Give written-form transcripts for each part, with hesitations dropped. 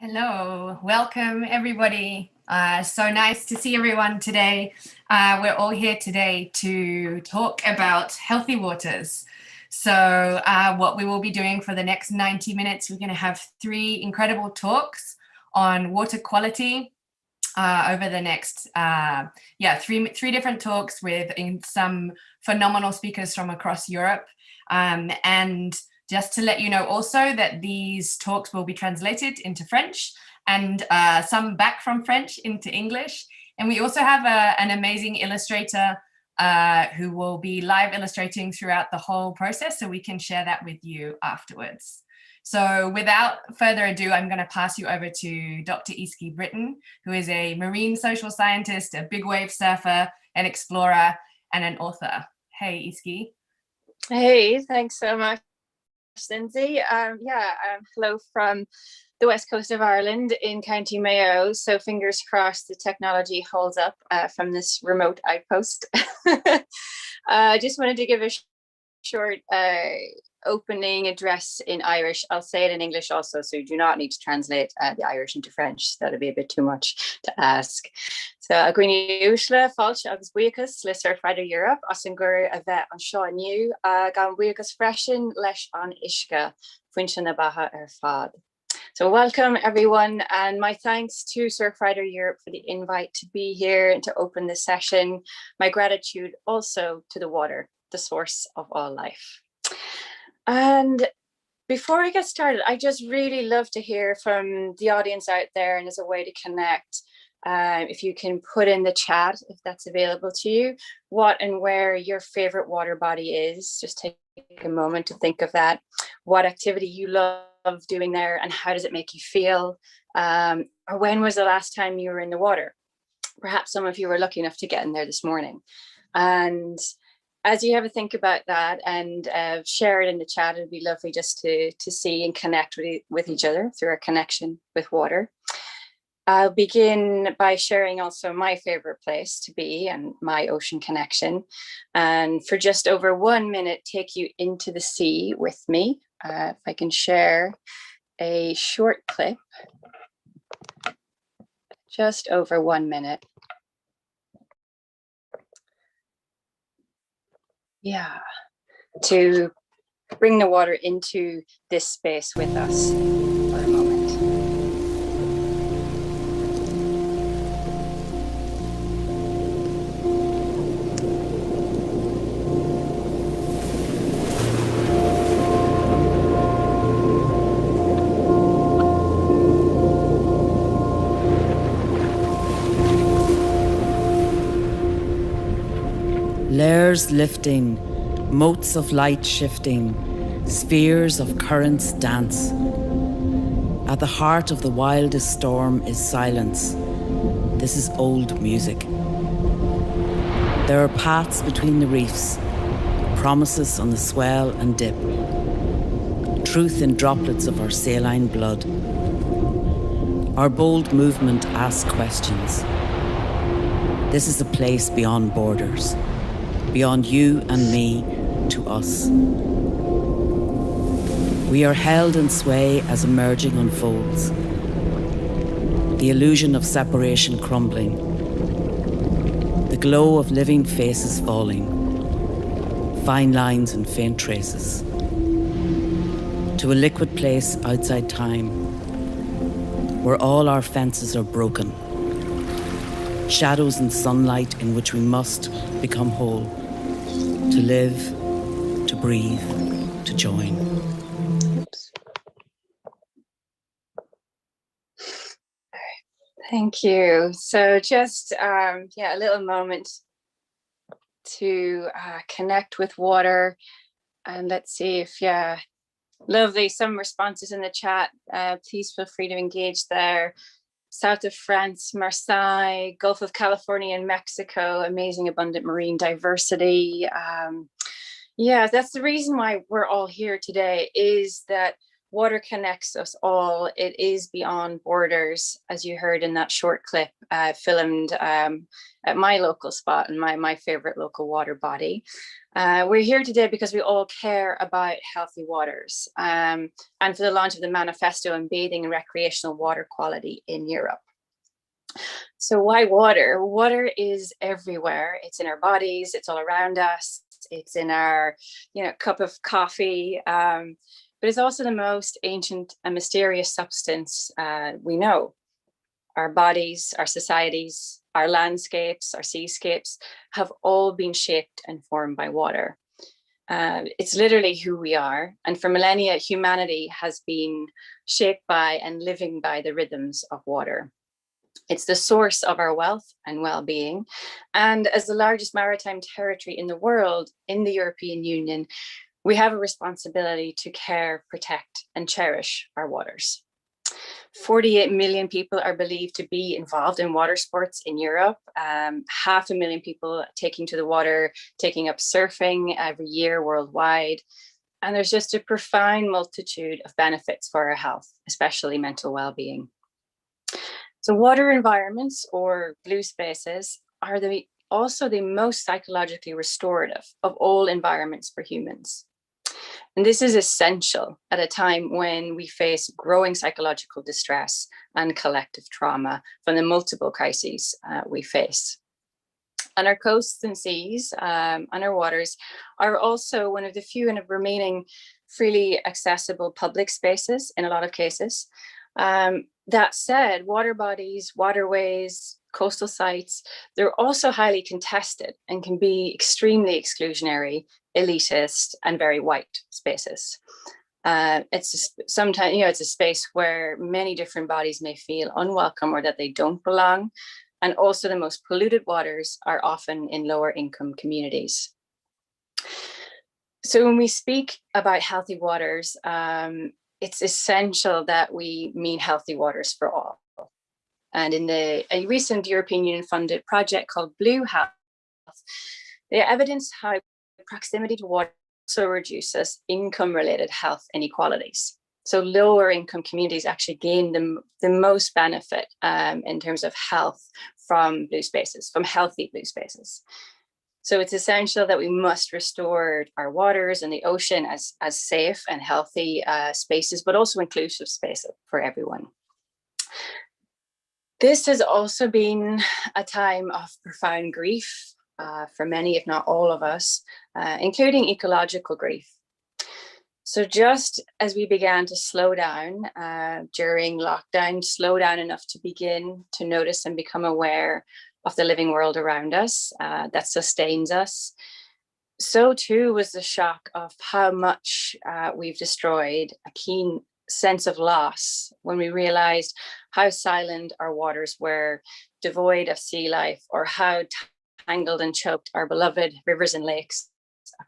Hello, welcome everybody. So nice to see everyone today. We're all here today to talk about healthy waters. So what we will be doing for the next 90 minutes, we're going to have three incredible talks on water quality over the next, three different talks with some phenomenal speakers from across Europe. And just to let you know also that these talks will be translated into French and some back from French into English. And we also have an amazing illustrator who will be live illustrating throughout the whole process, so we can share that with you afterwards. So without further ado, I'm going to pass you over to Dr. Eskie Britton, who is a marine social scientist, a big wave surfer, an explorer, and an author. Hey, Eskie. Hey, thanks so much, Lindsay. Hello from the west coast of Ireland in County Mayo. So fingers crossed the technology holds up from this remote outpost. I just wanted to give a short opening address in Irish. I'll say it in English also, so you do not need to translate the Irish into French. That'd be a bit too much to ask. So Agrini Ushla, Falch, Agus Buicus, Le Surfrider Europe, Osangur, Avet on Shaw New, Gan Buicus Freshen, Lesh on Ishka, Funchana Baha Erfad. So welcome everyone, and my thanks to Surfrider Europe for the invite to be here and to open this session. My gratitude also to the water, the source of all life. And before I get started, I just really love to hear from the audience out there, and as a way to connect, if you can put in the chat, if that's available to you, what and where your favorite water body is. Just take a moment to think of that, what activity you love doing there, and how does it make you feel, or when was the last time you were in the water? Perhaps some of you were lucky enough to get in there this morning. And as you have a think about that and share it in the chat, it'd be lovely just to see and connect with each other through our connection with water. I'll begin by sharing also my favorite place to be and my ocean connection. And for just over 1 minute, take you into the sea with me. If I can share a short clip, just over 1 minute. Yeah, to bring the water into this space with us for a moment. Layers lifting, motes of light shifting, spheres of currents dance. At the heart of the wildest storm is silence. This is old music. There are paths between the reefs, promises on the swell and dip, truth in droplets of our saline blood. Our bold movement asks questions. This is a place beyond borders. Beyond you and me, to us. We are held in sway as emerging unfolds. The illusion of separation crumbling. The glow of living faces falling. Fine lines and faint traces. To a liquid place outside time, where all our fences are broken. Shadows and sunlight in which we must become whole. To live, to breathe, to join. Oops. Thank you. So just, a little moment to connect with water. And let's see if, lovely, some responses in the chat. Please feel free to engage there. South of France, Marseille, Gulf of California and Mexico, amazing abundant marine diversity. That's the reason why we're all here today, is that water connects us all. It is beyond borders, as you heard in that short clip filmed at my local spot and my favorite local water body. We're here today because we all care about healthy waters and for the launch of the Manifesto on bathing and recreational water quality in Europe. So why water? Water is everywhere. It's in our bodies, it's all around us, it's in our cup of coffee, but it's also the most ancient and mysterious substance we know. Our bodies, our societies, our landscapes, our seascapes have all been shaped and formed by water. It's literally who we are. And for millennia, humanity has been shaped by and living by the rhythms of water. It's the source of our wealth and well-being. And as the largest maritime territory in the world, in the European Union, we have a responsibility to care, protect, and cherish our waters. 48 million people are believed to be involved in water sports in Europe. 500,000 people taking to the water, taking up surfing every year worldwide. And there's just a profound multitude of benefits for our health, especially mental well-being. So water environments, or blue spaces, are also the most psychologically restorative of all environments for humans. And this is essential at a time when we face growing psychological distress and collective trauma from the multiple crises we face. And our coasts and seas and our waters are also one of the few and remaining freely accessible public spaces in a lot of cases. That said, water bodies, waterways, coastal sites, they're also highly contested and can be extremely exclusionary, elitist, and very white spaces. Sometimes, it's a space where many different bodies may feel unwelcome or that they don't belong. And also the most polluted waters are often in lower income communities. So when we speak about healthy waters, it's essential that we mean healthy waters for all. And in a recent European Union funded project called Blue Health, they evidenced how proximity to water also reduces income-related health inequalities. So lower income communities actually gain the most benefit in terms of health from blue spaces, from healthy blue spaces. So it's essential that we must restore our waters and the ocean as safe and healthy spaces, but also inclusive spaces for everyone. This has also been a time of profound grief for many, if not all of us, including ecological grief. So just as we began to slow down during lockdown, slow down enough to begin to notice and become aware of the living world around us that sustains us, so too was the shock of how much we've destroyed, a keen sense of loss when we realized how silent our waters were, devoid of sea life, or how tangled and choked our beloved rivers and lakes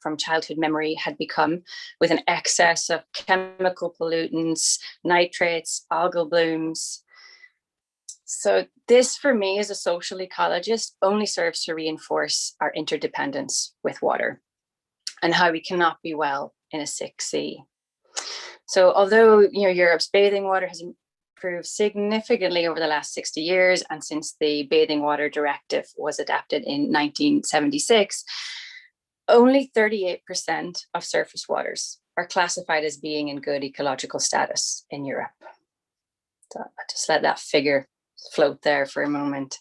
from childhood memory had become, with an excess of chemical pollutants, nitrates, algal blooms. So this, for me, as a social ecologist, only serves to reinforce our interdependence with water and how we cannot be well in a sick sea. So although Europe's bathing water has improved significantly over the last 60 years, and since the Bathing Water Directive was adopted in 1976, only 38% of surface waters are classified as being in good ecological status in Europe. So I'll just let that figure float there for a moment.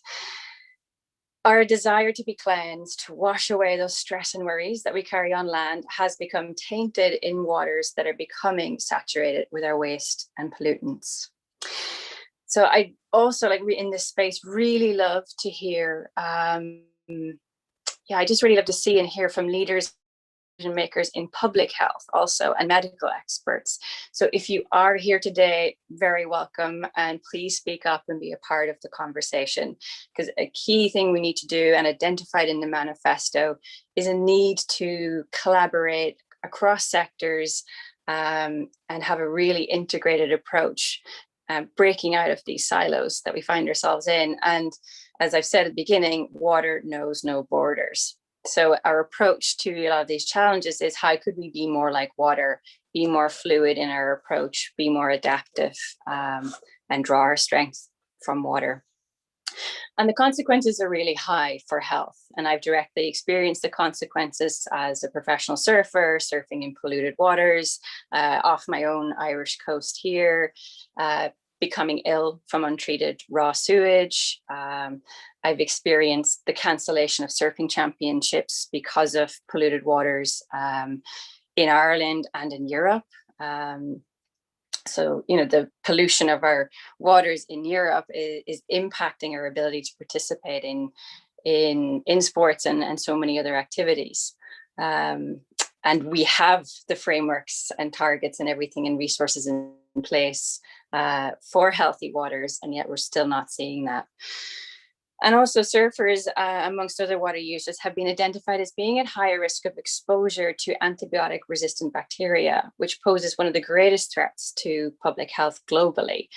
Our desire to be cleansed, to wash away those stress and worries that we carry on land, has become tainted in waters that are becoming saturated with our waste and pollutants. So I also, in this space, really love to hear, I just really love to see and hear from leaders and makers in public health also, and medical experts. So if you are here today, very welcome, and please speak up and be a part of the conversation, because a key thing we need to do, and identified in the manifesto, is a need to collaborate across sectors and have a really integrated approach, breaking out of these silos that we find ourselves in. And as I've said at the beginning, water knows no borders. So our approach to a lot of these challenges is how could we be more like water, be more fluid in our approach, be more adaptive, and draw our strength from water. And the consequences are really high for health. And I've directly experienced the consequences as a professional surfer, surfing in polluted waters, off my own Irish coast here, becoming ill from untreated raw sewage. I've experienced the cancellation of surfing championships because of polluted waters in Ireland and in Europe. So, the pollution of our waters in Europe is impacting our ability to participate in sports and so many other activities. And we have the frameworks and targets and everything and resources in place for healthy waters, and yet we're still not seeing that. And also surfers, amongst other water users, have been identified as being at higher risk of exposure to antibiotic-resistant bacteria, which poses one of the greatest threats to public health globally.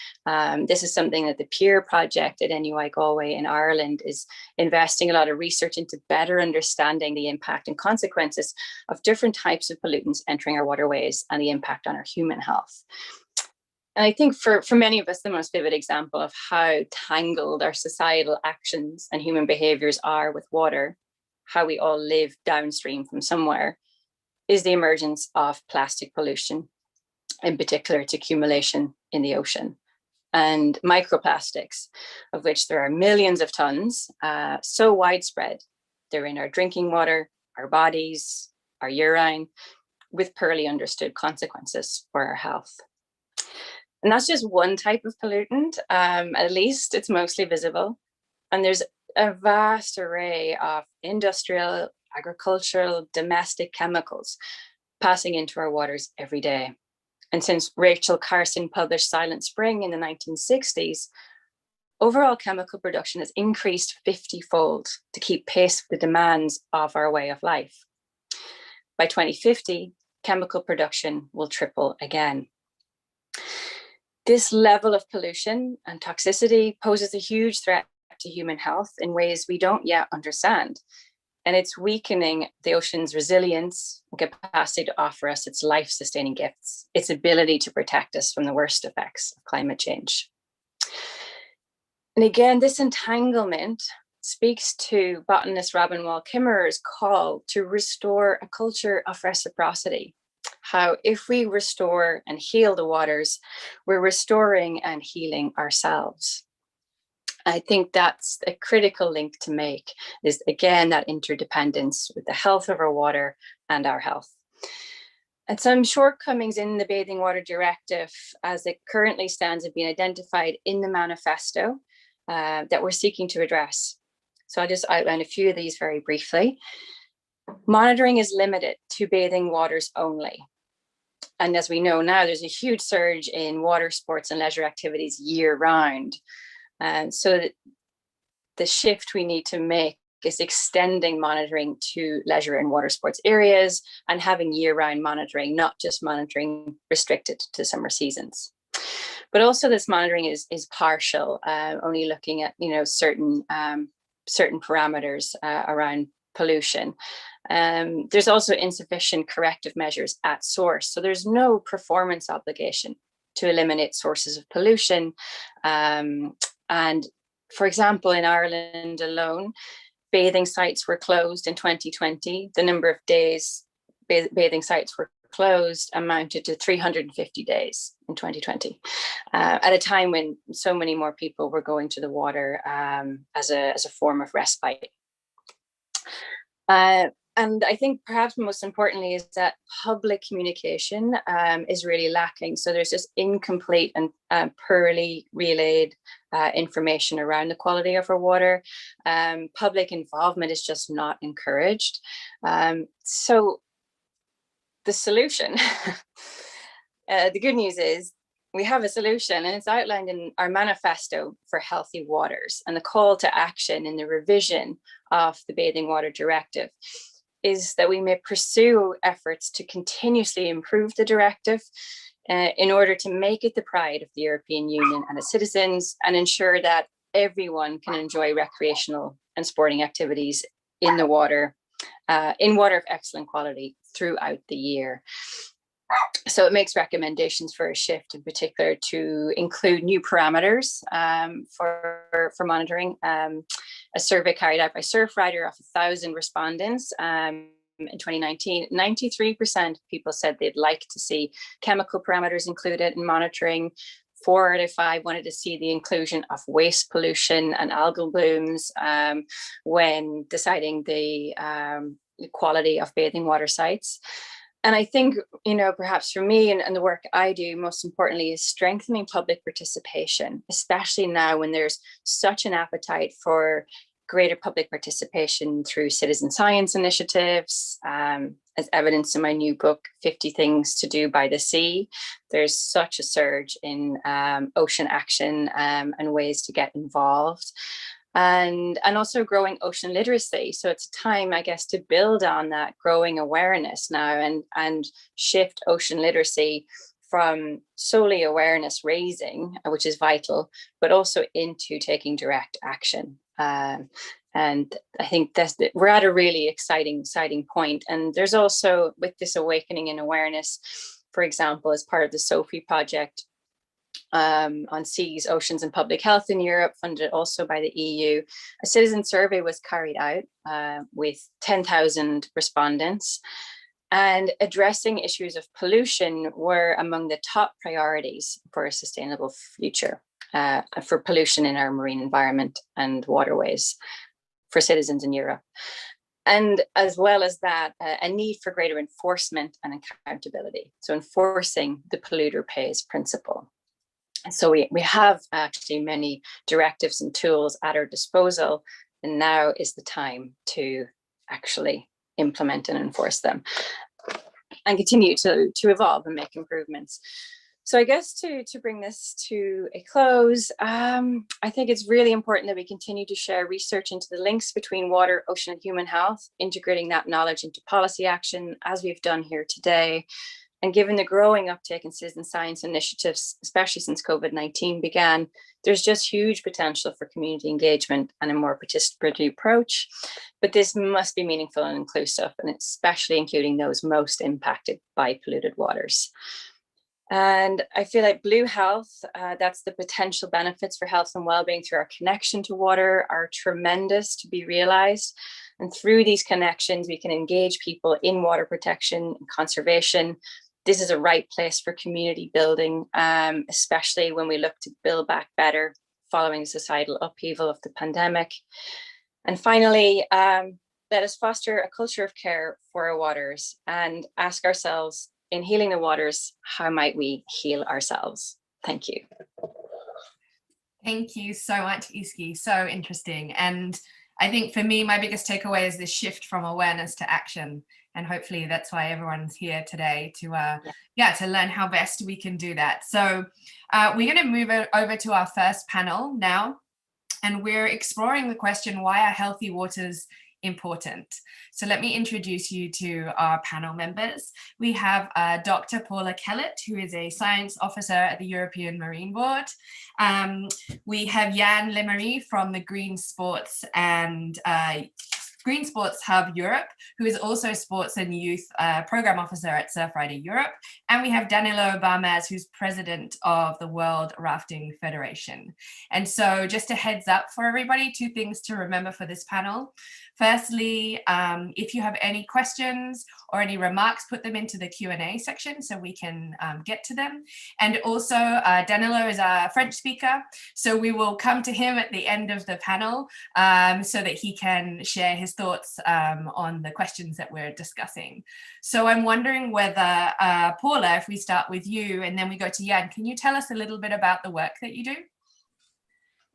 This is something that the PEER project at NUI Galway in Ireland is investing a lot of research into better understanding the impact and consequences of different types of pollutants entering our waterways and the impact on our human health. And I think for many of us, the most vivid example of how tangled our societal actions and human behaviors are with water, how we all live downstream from somewhere, is the emergence of plastic pollution, in particular its accumulation in the ocean. And microplastics, of which there are millions of tons, so widespread. They're in our drinking water, our bodies, our urine, with poorly understood consequences for our health. And that's just one type of pollutant. At least it's mostly visible. And there's a vast array of industrial, agricultural, domestic chemicals passing into our waters every day. And since Rachel Carson published Silent Spring in the 1960s, overall chemical production has increased 50-fold to keep pace with the demands of our way of life. By 2050, chemical production will triple again. This level of pollution and toxicity poses a huge threat to human health in ways we don't yet understand. And it's weakening the ocean's resilience and capacity to offer us its life-sustaining gifts, its ability to protect us from the worst effects of climate change. And again, this entanglement speaks to botanist Robin Wall-Kimmerer's call to restore a culture of reciprocity. How if we restore and heal the waters, we're restoring and healing ourselves. I think that's a critical link to make, is again that interdependence with the health of our water and our health. And some shortcomings in the Bathing Water Directive as it currently stands have been identified in the Manifesto that we're seeking to address. So I'll just outline a few of these very briefly. Monitoring is limited to bathing waters only. And as we know now, there's a huge surge in water sports and leisure activities year round. And so the shift we need to make is extending monitoring to leisure and water sports areas and having year-round monitoring, not just monitoring restricted to summer seasons. But also this monitoring is partial, only looking at certain parameters around pollution. There's also insufficient corrective measures at source. So there's no performance obligation to eliminate sources of pollution. And for example, in Ireland alone, bathing sites were closed in 2020. The number of days bathing sites were closed amounted to 350 days in 2020, at a time when so many more people were going to the water as a form of respite. And I think perhaps most importantly is that public communication is really lacking. So there's just incomplete and poorly relayed information around the quality of our water. Public involvement is just not encouraged. So the solution, the good news is we have a solution, and it's outlined in our manifesto for healthy waters. And the call to action in the revision of the Bathing Water Directive is that we may pursue efforts to continuously improve the directive in order to make it the pride of the European Union and its citizens, and ensure that everyone can enjoy recreational and sporting activities in the water in water of excellent quality throughout the year. So it makes recommendations for a shift, in particular to include new parameters for monitoring. A survey carried out by Surfrider of 1,000 respondents in 2019, 93% of people said they'd like to see chemical parameters included in monitoring. 4 out of 5 wanted to see the inclusion of waste pollution and algal blooms when deciding the quality of bathing water sites. And I think, you know, perhaps for me and the work I do, most importantly, is strengthening public participation, especially now when there's such an appetite for greater public participation through citizen science initiatives, as evidenced in my new book, 50 Things to Do by the Sea. There's such a surge in ocean action and ways to get involved. And also growing ocean literacy. So it's time, I guess, to build on that growing awareness now and shift ocean literacy from solely awareness raising, which is vital, but also into taking direct action. And I think we're at a really exciting point. And there's also, with this awakening in awareness, for example, as part of the SOFI project, on seas, oceans and public health in Europe, funded also by the EU, a citizen survey was carried out with 10,000 respondents, and addressing issues of pollution were among the top priorities for a sustainable future, for pollution in our marine environment and waterways for citizens in Europe. And as well as that, a need for greater enforcement and accountability. So enforcing the polluter pays principle. So we have actually many directives and tools at our disposal, and now is the time to actually implement and enforce them and continue to evolve and make improvements. So I guess to bring this to a close, I think it's really important that we continue to share research into the links between water, ocean, and human health, integrating that knowledge into policy action, as we've done here today. And given the growing uptake in citizen science initiatives, especially since COVID-19 began, there's just huge potential for community engagement and a more participatory approach. But this must be meaningful and inclusive, and especially including those most impacted by polluted waters. And I feel like Blue Health, that's the potential benefits for health and well-being through our connection to water, are tremendous to be realized. And through these connections, we can engage people in water protection and conservation. This is a right place for community building, especially when we look to build back better following the societal upheaval of the pandemic. And finally, let us foster a culture of care for our waters and ask ourselves, in healing the waters, how might we heal ourselves? Thank you. Thank you so much, Eskie. So interesting. And I think for me, my biggest takeaway is this shift from awareness to action. And hopefully that's why everyone's here today to learn how best we can do that. So we're going to move over to our first panel now, and we're exploring the question, why are healthy waters important? So let me introduce you to our panel members. We have Dr. Paula Kellett, who is a science officer at the European Marine Board. We have Jan Lemery from the Green Sports Hub Europe, who is also sports and youth program officer at Surfrider Europe. And we have Danilo Barmaz, who's president of the World Rafting Federation. And so just a heads up for everybody, 2 things to remember for this panel. Firstly, if you have any questions or any remarks, put them into the Q&A section so we can get to them. And also Danilo is a French speaker, so we will come to him at the end of the panel so that he can share his thoughts on the questions that we're discussing. So I'm wondering whether, Paula, if we start with you and then we go to Jan, can you tell us a little bit about the work that you do?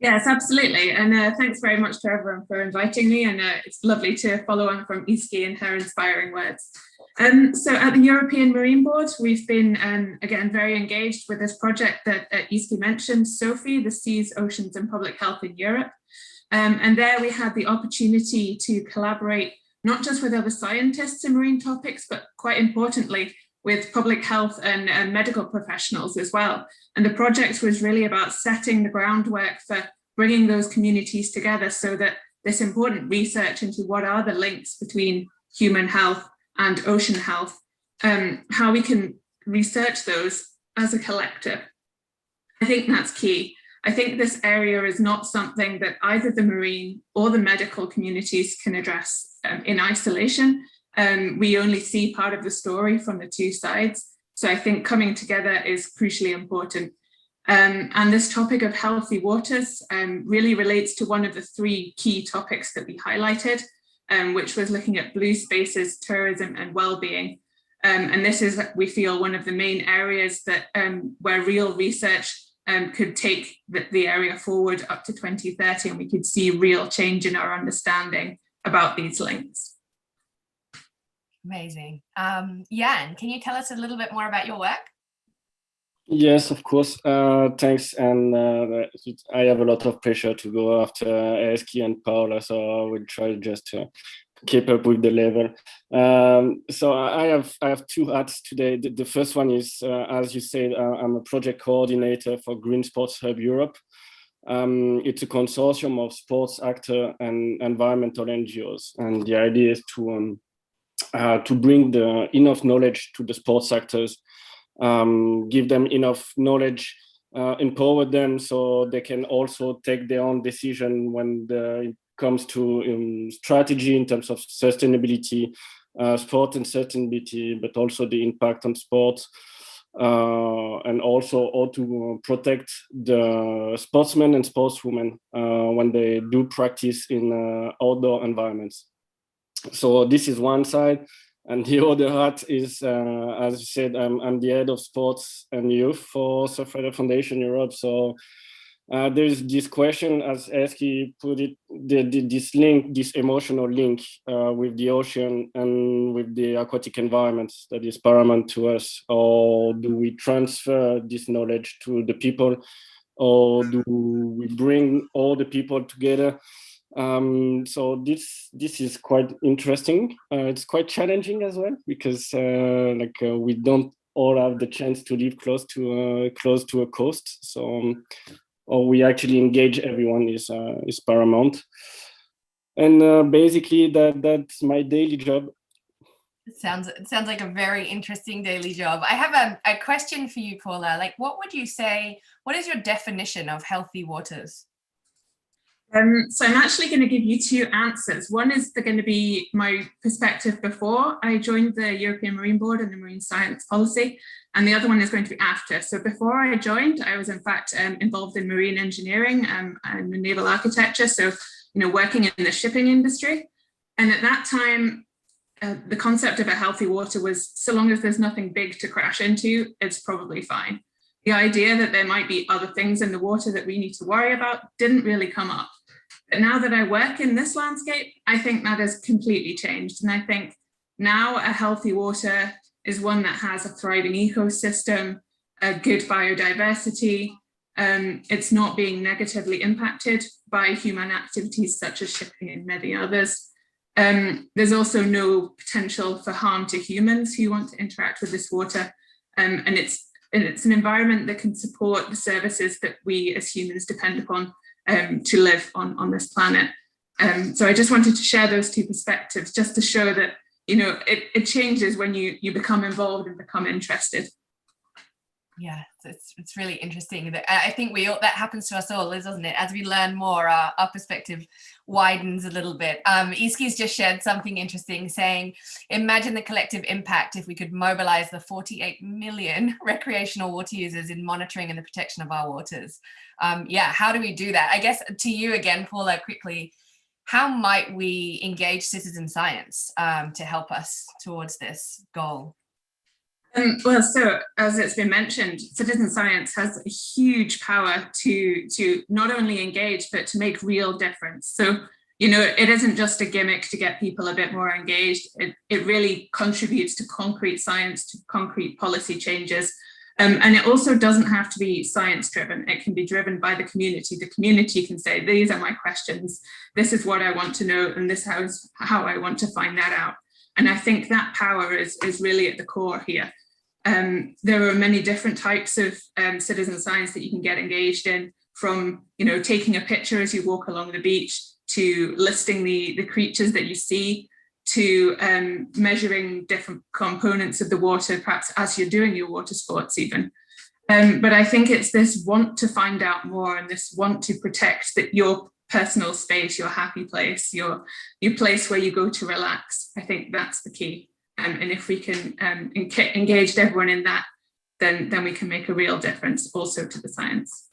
Yes, absolutely. And thanks very much to everyone for inviting me. And it's lovely to follow on from Eskie and her inspiring words. So at the European Marine Board, we've been, again, very engaged with this project that Eskie mentioned, SOFI, the Seas, Oceans and Public Health in Europe. And there we had the opportunity to collaborate, not just with other scientists in marine topics, but quite importantly, with public health and medical professionals as well. And the project was really about setting the groundwork for bringing those communities together so that this important research into what are the links between human health and ocean health, how we can research those as a collective. I think that's key. I think this area is not something that either the marine or the medical communities can address in isolation. We only see part of the story from the two sides. So I think coming together is crucially important. And this topic of healthy waters really relates to one of the three key topics that we highlighted, which was looking at blue spaces, tourism and well-being. And this is, we feel, one of the main areas that where real research could take the area forward up to 2030, and we could see real change in our understanding about these links. Amazing. Jan, can you tell us a little bit more about your work? Yes, of course. Thanks. And I have a lot of pressure to go after Eskie and Paula, so I will try just to keep up with the level. So I have two hats today. The first one is, as you said, I'm a project coordinator for Green Sports Hub Europe. It's a consortium of sports actors and environmental NGOs, and the idea is to bring enough knowledge to the sports actors, give them enough knowledge, empower them so they can also take their own decision when it comes to strategy in terms of sustainability, sport and sustainability, but also the impact on sport, and also how to protect the sportsmen and sportswomen when they do practice in outdoor environments. So this is one side. And the other hat is, as you said, I'm the head of sports and youth for Surfrider Foundation Europe. So there's this question, as Eskie put it, this link, this emotional link with the ocean and with the aquatic environments that is paramount to us. Or do we transfer this knowledge to the people, or do we bring all the people together? So this is quite interesting. It's quite challenging as well, because we don't all have the chance to live close to a coast. So or we actually engage everyone is paramount. And basically that's my daily job. It sounds like a very interesting daily job. I have a question for you, Paula. Like, what would you say? What is your definition of healthy waters? So I'm actually going to give you two answers. One is going to be my perspective before I joined the European Marine Board and the Marine Science Policy, and the other one is going to be after. So before I joined, I was in fact involved in marine engineering and naval architecture, so working in the shipping industry. And at that time, the concept of a healthy water was, so long as there's nothing big to crash into, it's probably fine. The idea that there might be other things in the water that we need to worry about didn't really come up. But now that I work in this landscape, I think that has completely changed. And I think now a healthy water is one that has a thriving ecosystem, a good biodiversity. It's not being negatively impacted by human activities such as shipping and many others. There's also no potential for harm to humans who want to interact with this water. And it's an environment that can support the services that we as humans depend upon to live on this planet. So I just wanted to share those two perspectives just to show that, it changes when you become involved and become interested. Yeah, it's really interesting. I think that happens to us all, doesn't it? As we learn more, our perspective widens a little bit. Eskie's just shared something interesting, saying, imagine the collective impact if we could mobilize the 48 million recreational water users in monitoring and the protection of our waters. How do we do that? I guess to you again, Paula, quickly, how might we engage citizen science to help us towards this goal? Well, so as it's been mentioned, citizen science has a huge power to not only engage, but to make real difference. So, it isn't just a gimmick to get people a bit more engaged. It really contributes to concrete science, to concrete policy changes. And it also doesn't have to be science driven. It can be driven by the community. The community can say, these are my questions. This is what I want to know. And this is how I want to find that out. And I think that power is really at the core here. There are many different types of citizen science that you can get engaged in, from taking a picture as you walk along the beach, to listing the creatures that you see, to measuring different components of the water, perhaps as you're doing your water sports even. But I think it's this want to find out more and this want to protect that your personal space, your happy place, your place where you go to relax. I think that's the key. And if we can engage everyone in that, then we can make a real difference also to the science.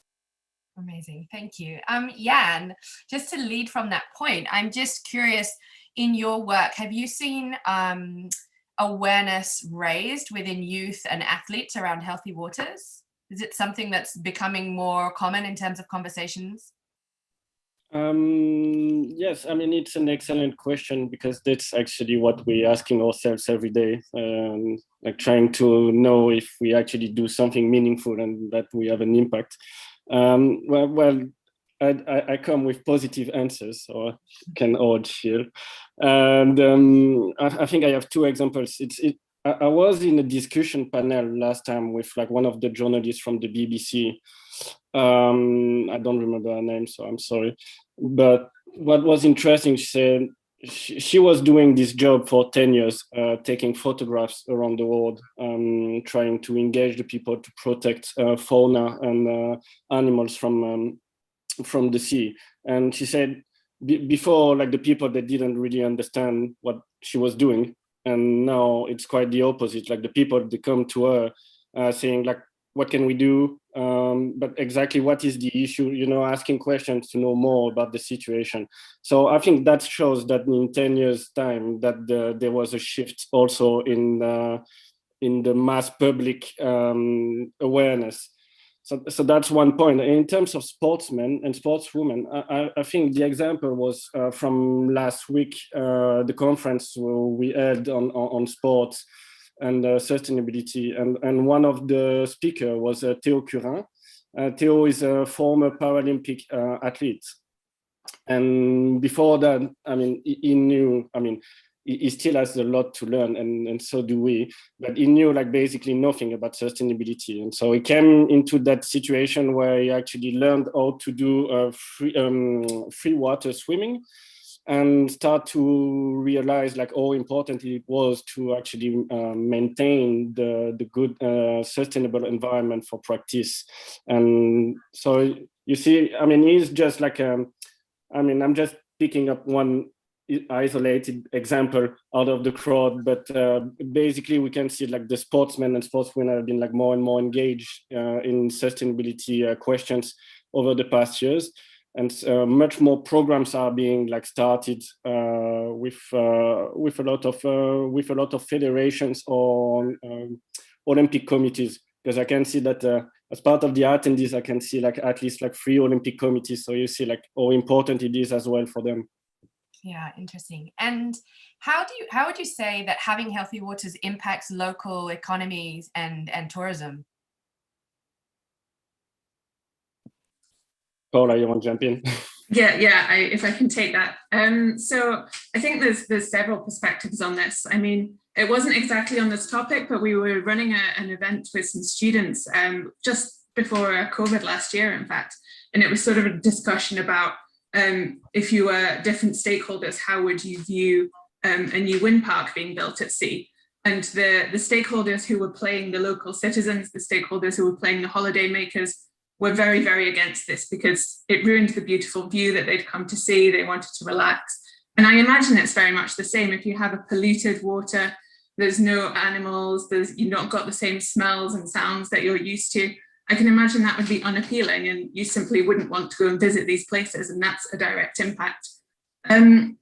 Amazing, thank you. Jan, just to lead from that point, I'm just curious, in your work, have you seen awareness raised within youth and athletes around healthy waters? Is it something that's becoming more common in terms of conversations? Yes, I mean, it's an excellent question, because that's actually what we're asking ourselves every day, like trying to know if we actually do something meaningful and that we have an impact. I come with positive answers, or can all feel. And I think I have two examples. I was in a discussion panel last time with like one of the journalists from the BBC. I don't remember her name, so I'm sorry. But what was interesting, she said she was doing this job for 10 years, taking photographs around the world, trying to engage the people to protect fauna and animals from the sea. And she said before, like, the people that didn't really understand what she was doing, and now it's quite the opposite. Like, the people that come to her saying, like, what can we do? But exactly what is the issue, you know, asking questions to know more about the situation. So I think that shows that in 10 years time that there was a shift also in the mass public awareness. So that's one point. In terms of sportsmen and sportswomen, I think the example was from last week, the conference we held on sports and sustainability. And one of the speakers was Théo Curin. Théo is a former Paralympic athlete. And before that, I mean, he knew, I mean, he still has a lot to learn, and so do we, but he knew like basically nothing about sustainability. And so he came into that situation where he actually learned how to do free water swimming, and start to realize like how important it was to actually maintain the good sustainable environment for practice. And so you see, I mean, he's just like, I mean, I'm just picking up one isolated example out of the crowd, but basically we can see like the sportsmen and sportswomen have been like more and more engaged in sustainability questions over the past years. And much more programs are being like started with a lot of federations or Olympic committees, because I can see that as part of the attendees, I can see like at least like 3 Olympic committees. So you see like how important it is as well for them. Yeah, interesting. And how would you say that having healthy waters impacts local economies and tourism? Paula, you want to jump in? Yeah, if I can take that. So I think there's several perspectives on this. I mean, it wasn't exactly on this topic, but we were running an event with some students just before COVID last year, in fact, and it was sort of a discussion about if you were different stakeholders, how would you view a new wind park being built at sea? And the stakeholders who were playing the local citizens, the stakeholders who were playing the holiday makers, were very, very against this because it ruined the beautiful view that they'd come to see. They wanted to relax. And I imagine it's very much the same. If you have a polluted water, there's no animals, you've not got the same smells and sounds that you're used to. I can imagine that would be unappealing and you simply wouldn't want to go and visit these places, and that's a direct impact.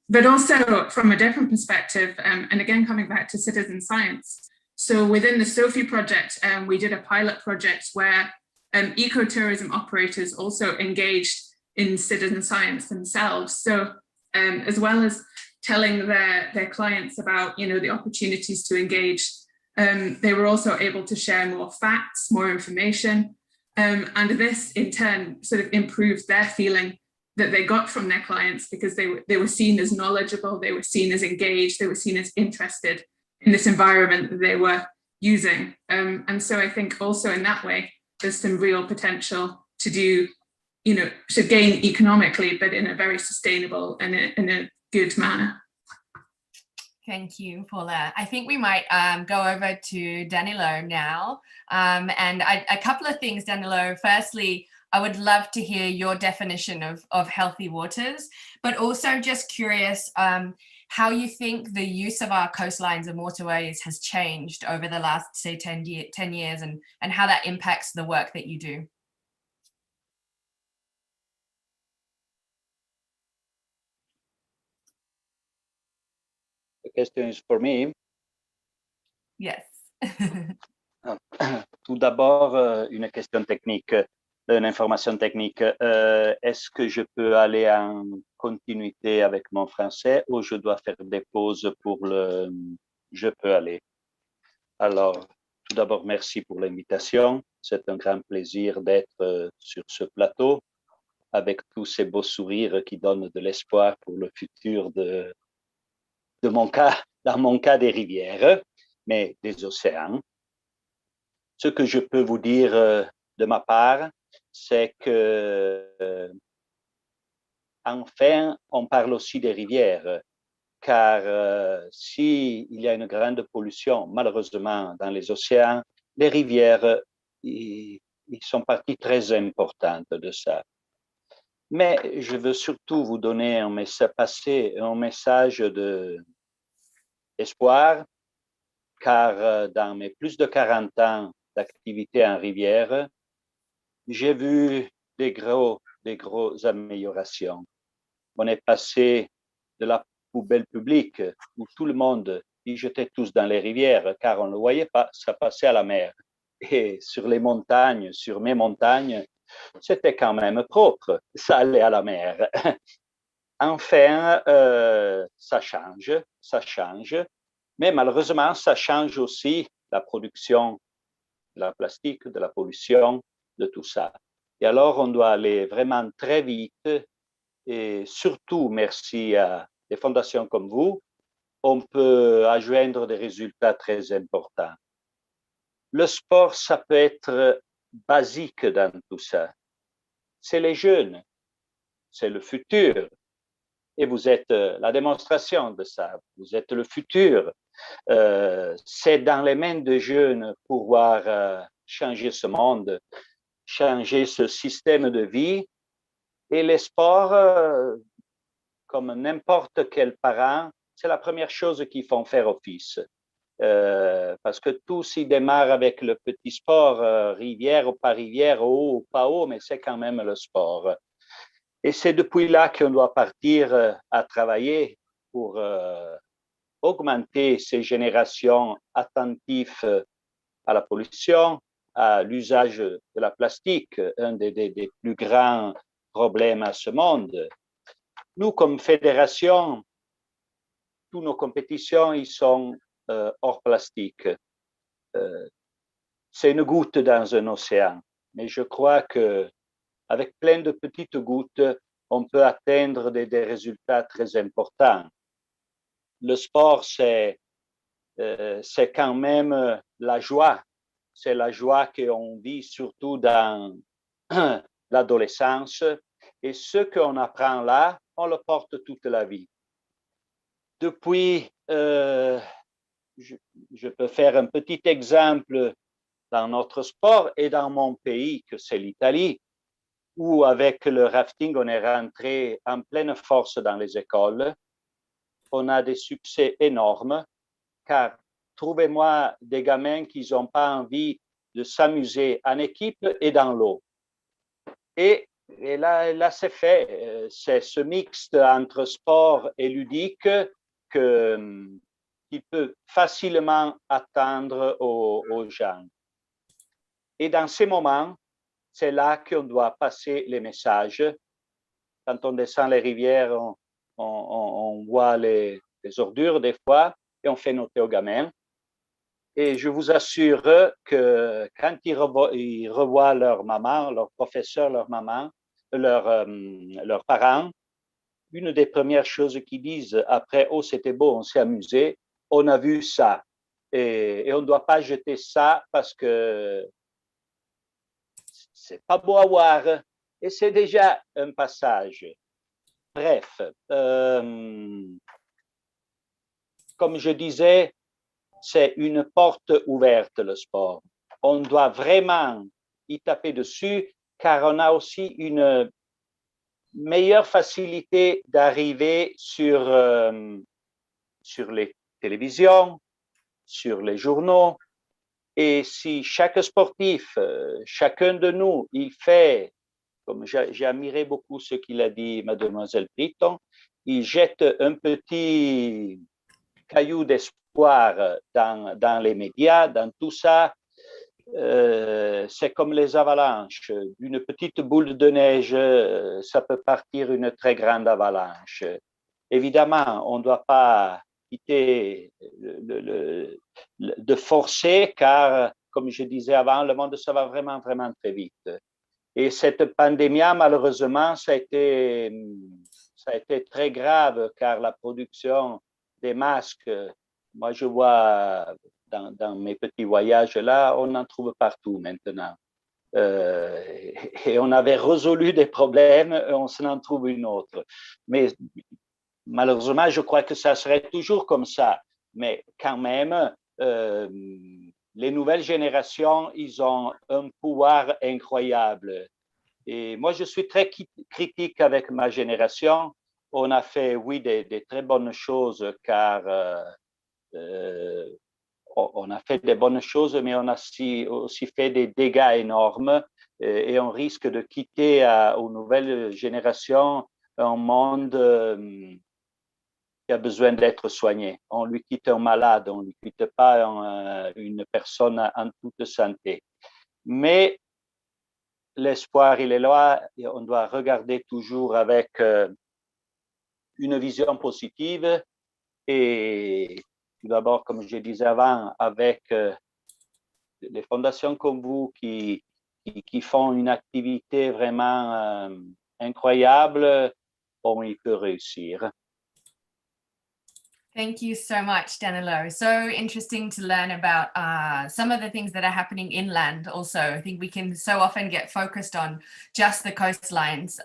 But also from a different perspective, and again, coming back to citizen science. So within the SOFI project, we did a pilot project where ecotourism operators also engaged in citizen science themselves. So as well as telling their clients about, you know, the opportunities to engage, they were also able to share more facts, more information. And this in turn sort of improved their feeling that they got from their clients, because they were seen as knowledgeable, they were seen as engaged, they were seen as interested in this environment that they were using. And so I think also in that way, there's some real potential to do, you know, to gain economically, but in a very sustainable and in a good manner. Thank you, Paula. I think we might go over to Danilo now. And a couple of things, Danilo. Firstly, I would love to hear your definition of healthy waters, but also just curious how you think the use of our coastlines and waterways has changed over the last, say, 10 years and how that impacts the work that you do. The question is for me. Yes. Tout d'abord, une question technique, une information technique. Est-ce que je peux aller en continuité avec mon français ou je dois faire des pauses pour le « je peux aller ». Alors, tout d'abord, merci pour l'invitation. C'est un grand plaisir d'être sur ce plateau avec tous ces beaux sourires qui donnent de l'espoir pour le futur de mon cas, dans mon cas des rivières, mais des océans. Ce que je peux vous dire de ma part, c'est que enfin, on parle aussi des rivières, car s'il y a une grande pollution, malheureusement, dans les océans, les rivières, ils sont partie très importante de ça. Mais je veux surtout vous donner passer un message d'espoir, car dans mes plus de 40 ans d'activité en rivière, j'ai vu des grosses améliorations. On est passé de la poubelle publique où tout le monde y jetait tous dans les rivières car on ne le voyait pas, ça passait à la mer. Et sur les montagnes, sur mes montagnes, c'était quand même propre, ça allait à la mer. Enfin, ça change, mais malheureusement, ça change aussi la production de la plastique, de la pollution, de tout ça. Et alors, on doit aller vraiment très vite et surtout, merci à des fondations comme vous, on peut adjoindre des résultats très importants. Le sport, ça peut être basique dans tout ça. C'est les jeunes, c'est le futur. Et vous êtes la démonstration de ça. Vous êtes le futur. C'est dans les mains des jeunes pouvoir changer ce monde, changer ce système de vie. Et les sports, comme n'importe quel parent, c'est la première chose qu'ils font faire au fils. Parce que tout s'y démarre avec le petit sport, rivière ou pas rivière, haut ou pas haut, mais c'est quand même le sport. Et c'est depuis là qu'on doit partir à travailler pour augmenter ces générations attentives à la pollution, à l'usage de la plastique, un des plus grands problèmes à ce monde. Nous, comme fédération, toutes nos compétitions, ils sont hors plastique. C'est une goutte dans un océan, mais je crois que avec plein de petites gouttes, on peut atteindre des résultats très importants. Le sport, c'est quand même la joie. C'est la joie qu'on vit surtout dans l'adolescence. Et ce qu'on apprend là, on le porte toute la vie. Depuis, je peux faire un petit exemple dans notre sport et dans mon pays, que c'est l'Italie, où avec le rafting, on est rentré en pleine force dans les écoles. On a des succès énormes, car trouvez-moi des gamins qui n'ont pas envie de s'amuser en équipe et dans l'eau. Et là c'est fait. C'est ce mixte entre sport et ludique qui peut facilement atteindre aux gens. Et dans ces moments, c'est là qu'on doit passer les messages. Quand on descend les rivières, on voit les ordures des fois et on fait noter aux gamins. Et je vous assure que quand ils revoient leur maman, leur professeur, leur maman, leurs parents, une des premières choses qu'ils disent après « Oh, c'était beau, on s'est amusé, on a vu ça ». Et on ne doit pas jeter ça parce que c'est pas beau à voir et c'est déjà un passage. Bref, comme je disais, c'est une porte ouverte, le sport. On doit vraiment y taper dessus, car on a aussi une meilleure facilité d'arriver sur les télévisions, sur les journaux. Et si chaque sportif, chacun de nous, il fait, comme j'ai admiré beaucoup ce qu'il a dit mademoiselle Britton, il jette un petit caillou d'espoir dans les médias, dans tout ça. C'est comme les avalanches. D'une petite boule de neige, ça peut partir une très grande avalanche. Évidemment, on ne doit pas quitter de forcer, car, comme je disais avant, le monde, ça va vraiment, vraiment très vite. Et cette pandémie, malheureusement, ça a été très grave, car la production des masques, moi, je vois dans mes petits voyages là, on en trouve partout maintenant. Et on avait résolu des problèmes, on s'en trouve une autre. Mais malheureusement, je crois que ça serait toujours comme ça. Mais quand même, les nouvelles générations, ils ont un pouvoir incroyable. Et moi, je suis très critique avec ma génération. On a fait, oui, des très bonnes choses, car on a fait des bonnes choses, mais on a aussi fait des dégâts énormes, et on risque de quitter aux nouvelles générations un monde qui a besoin d'être soigné. On lui quitte un malade, on ne lui quitte pas une personne en toute santé. Mais l'espoir, il est là, et on doit regarder toujours avec une vision positive, et tout d'abord, comme je disais avant, avec les fondations comme vous qui font une activité vraiment incroyable, bon, il peut réussir. Thank you so much, Danilo. So interesting to learn about some of the things that are happening inland also. I think we can so often get focused on just the coastlines.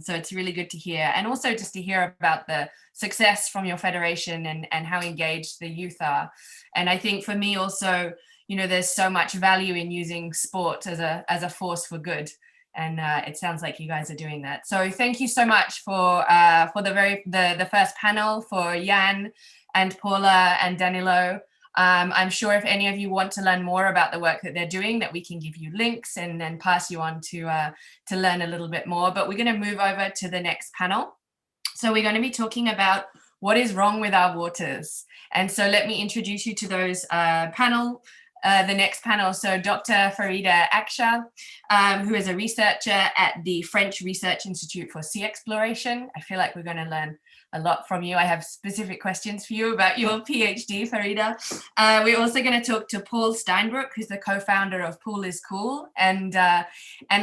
So it's really good to hear. And also just to hear about the success from your federation and how engaged the youth are. And I think for me also, you know, there's so much value in using sport as a force for good. And it sounds like you guys are doing that. So thank you so much for the first panel, for Jan and Paula and Danilo. I'm sure if any of you want to learn more about the work that they're doing, that we can give you links and then pass you on to learn a little bit more. But we're going to move over to the next panel. So we're going to be talking about what is wrong with our waters. And so let me introduce you to those the next panel. So Dr. Farida Aksha, who is a researcher at the French Research Institute for Sea Exploration. I feel like we're going to learn a lot from you. I have specific questions for you about your PhD, Farida. We're also going to talk to Paul Steinbrook, who's the co-founder of Pool is Cool. And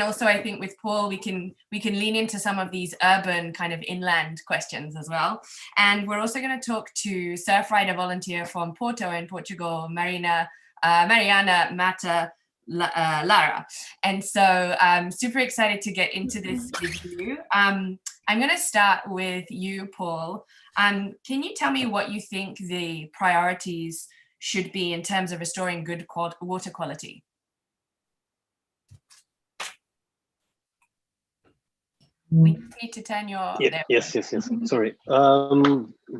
also I think with Paul, we can lean into some of these urban kind of inland questions as well. And we're also going to talk to Surfrider volunteer from Porto in Portugal, Mariana Mata Lara. And so I'm super excited to get into this with you. I'm going to start with you, Paul. Can you tell me what you think the priorities should be in terms of restoring good water quality? We need to turn your... Yes. Sorry.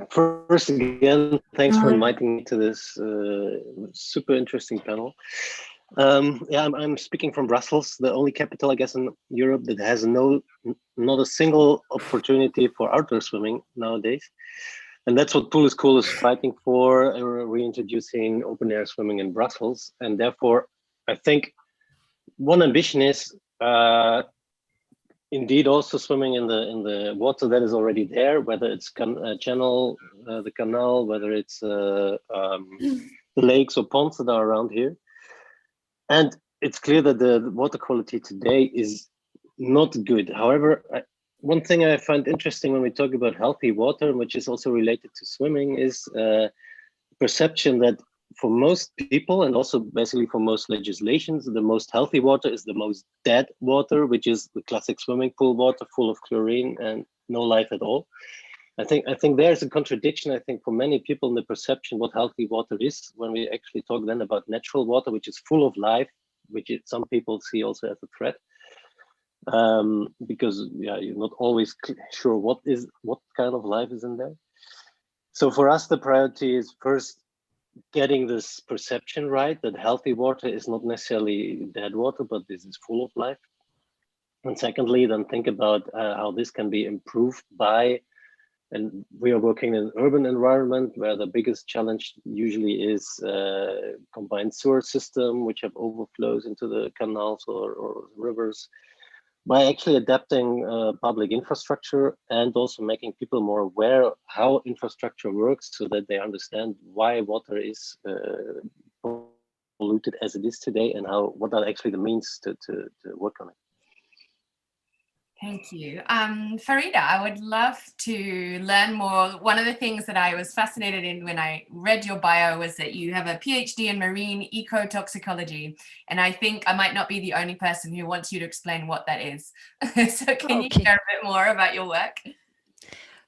First, again, thanks for inviting me to this super interesting panel. I'm speaking from Brussels, the only capital, I guess, in Europe that has not a single opportunity for outdoor swimming nowadays. And that's what Pool is Cool is fighting for, reintroducing open air swimming in Brussels. And therefore, I think one ambition is indeed also swimming in the water that is already there, whether it's channel, the canal, whether it's the lakes or ponds that are around here. And it's clear that the water quality today is not good. However, one thing I find interesting when we talk about healthy water, which is also related to swimming, is perception that for most people, and also basically for most legislations, the most healthy water is the most dead water, which is the classic swimming pool water full of chlorine and no life at all. I think there's a contradiction, I think, for many people in the perception what healthy water is, when we actually talk then about natural water, which is full of life, which some people see also as a threat. Because you're not always sure what kind of life is in there. So for us, the priority is first getting this perception right, that healthy water is not necessarily dead water, but this is full of life. And secondly, then think about how this can be improved by, and we are working in an urban environment where the biggest challenge usually is combined sewer system, which have overflows into the canals or rivers, by actually adapting public infrastructure and also making people more aware how infrastructure works, so that they understand why water is polluted as it is today, and what are actually the means to work on it. Thank you. Farida, I would love to learn more. One of the things that I was fascinated in when I read your bio was that you have a PhD in marine eco-toxicology. And I think I might not be the only person who wants you to explain what that is. So can you share a bit more about your work?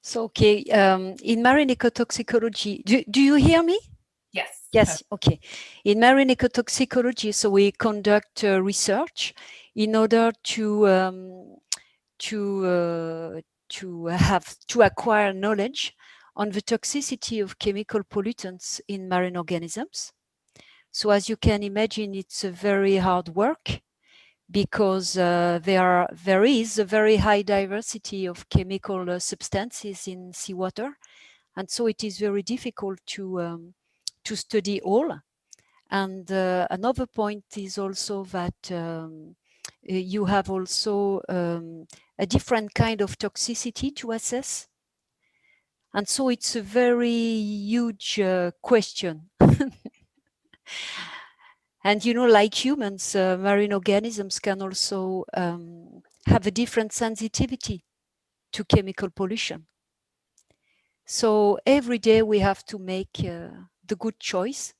So, in marine eco-toxicology, do you hear me? Yes. Yes, okay. In marine eco-toxicology, so we conduct research in order to acquire knowledge on the toxicity of chemical pollutants in marine organisms. So as you can imagine, it's a very hard work, because there is a very high diversity of chemical substances in seawater, and so it is very difficult to study all. And another point is also that you have also a different kind of toxicity to assess. And so it's a very huge question. And, like humans, marine organisms can also have a different sensitivity to chemical pollution. So every day we have to make the good choice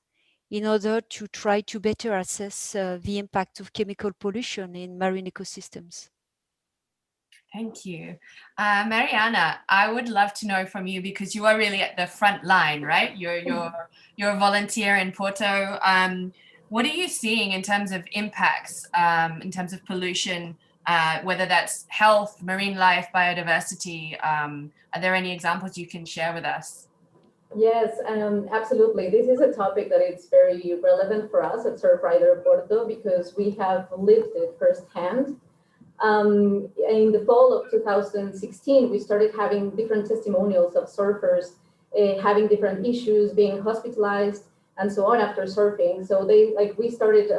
in order to try to better assess the impact of chemical pollution in marine ecosystems. Thank you. Mariana, I would love to know from you, because you are really at the front line, right? You're a volunteer in Porto. What are you seeing in terms of impacts, in terms of pollution, whether that's health, marine life, biodiversity? Are there any examples you can share with us? Yes, absolutely. This is a topic that it's very relevant for us at Surfrider Porto, because we have lived it firsthand. In the fall of 2016, we started having different testimonials of surfers having different issues, being hospitalized, and so on after surfing. So we started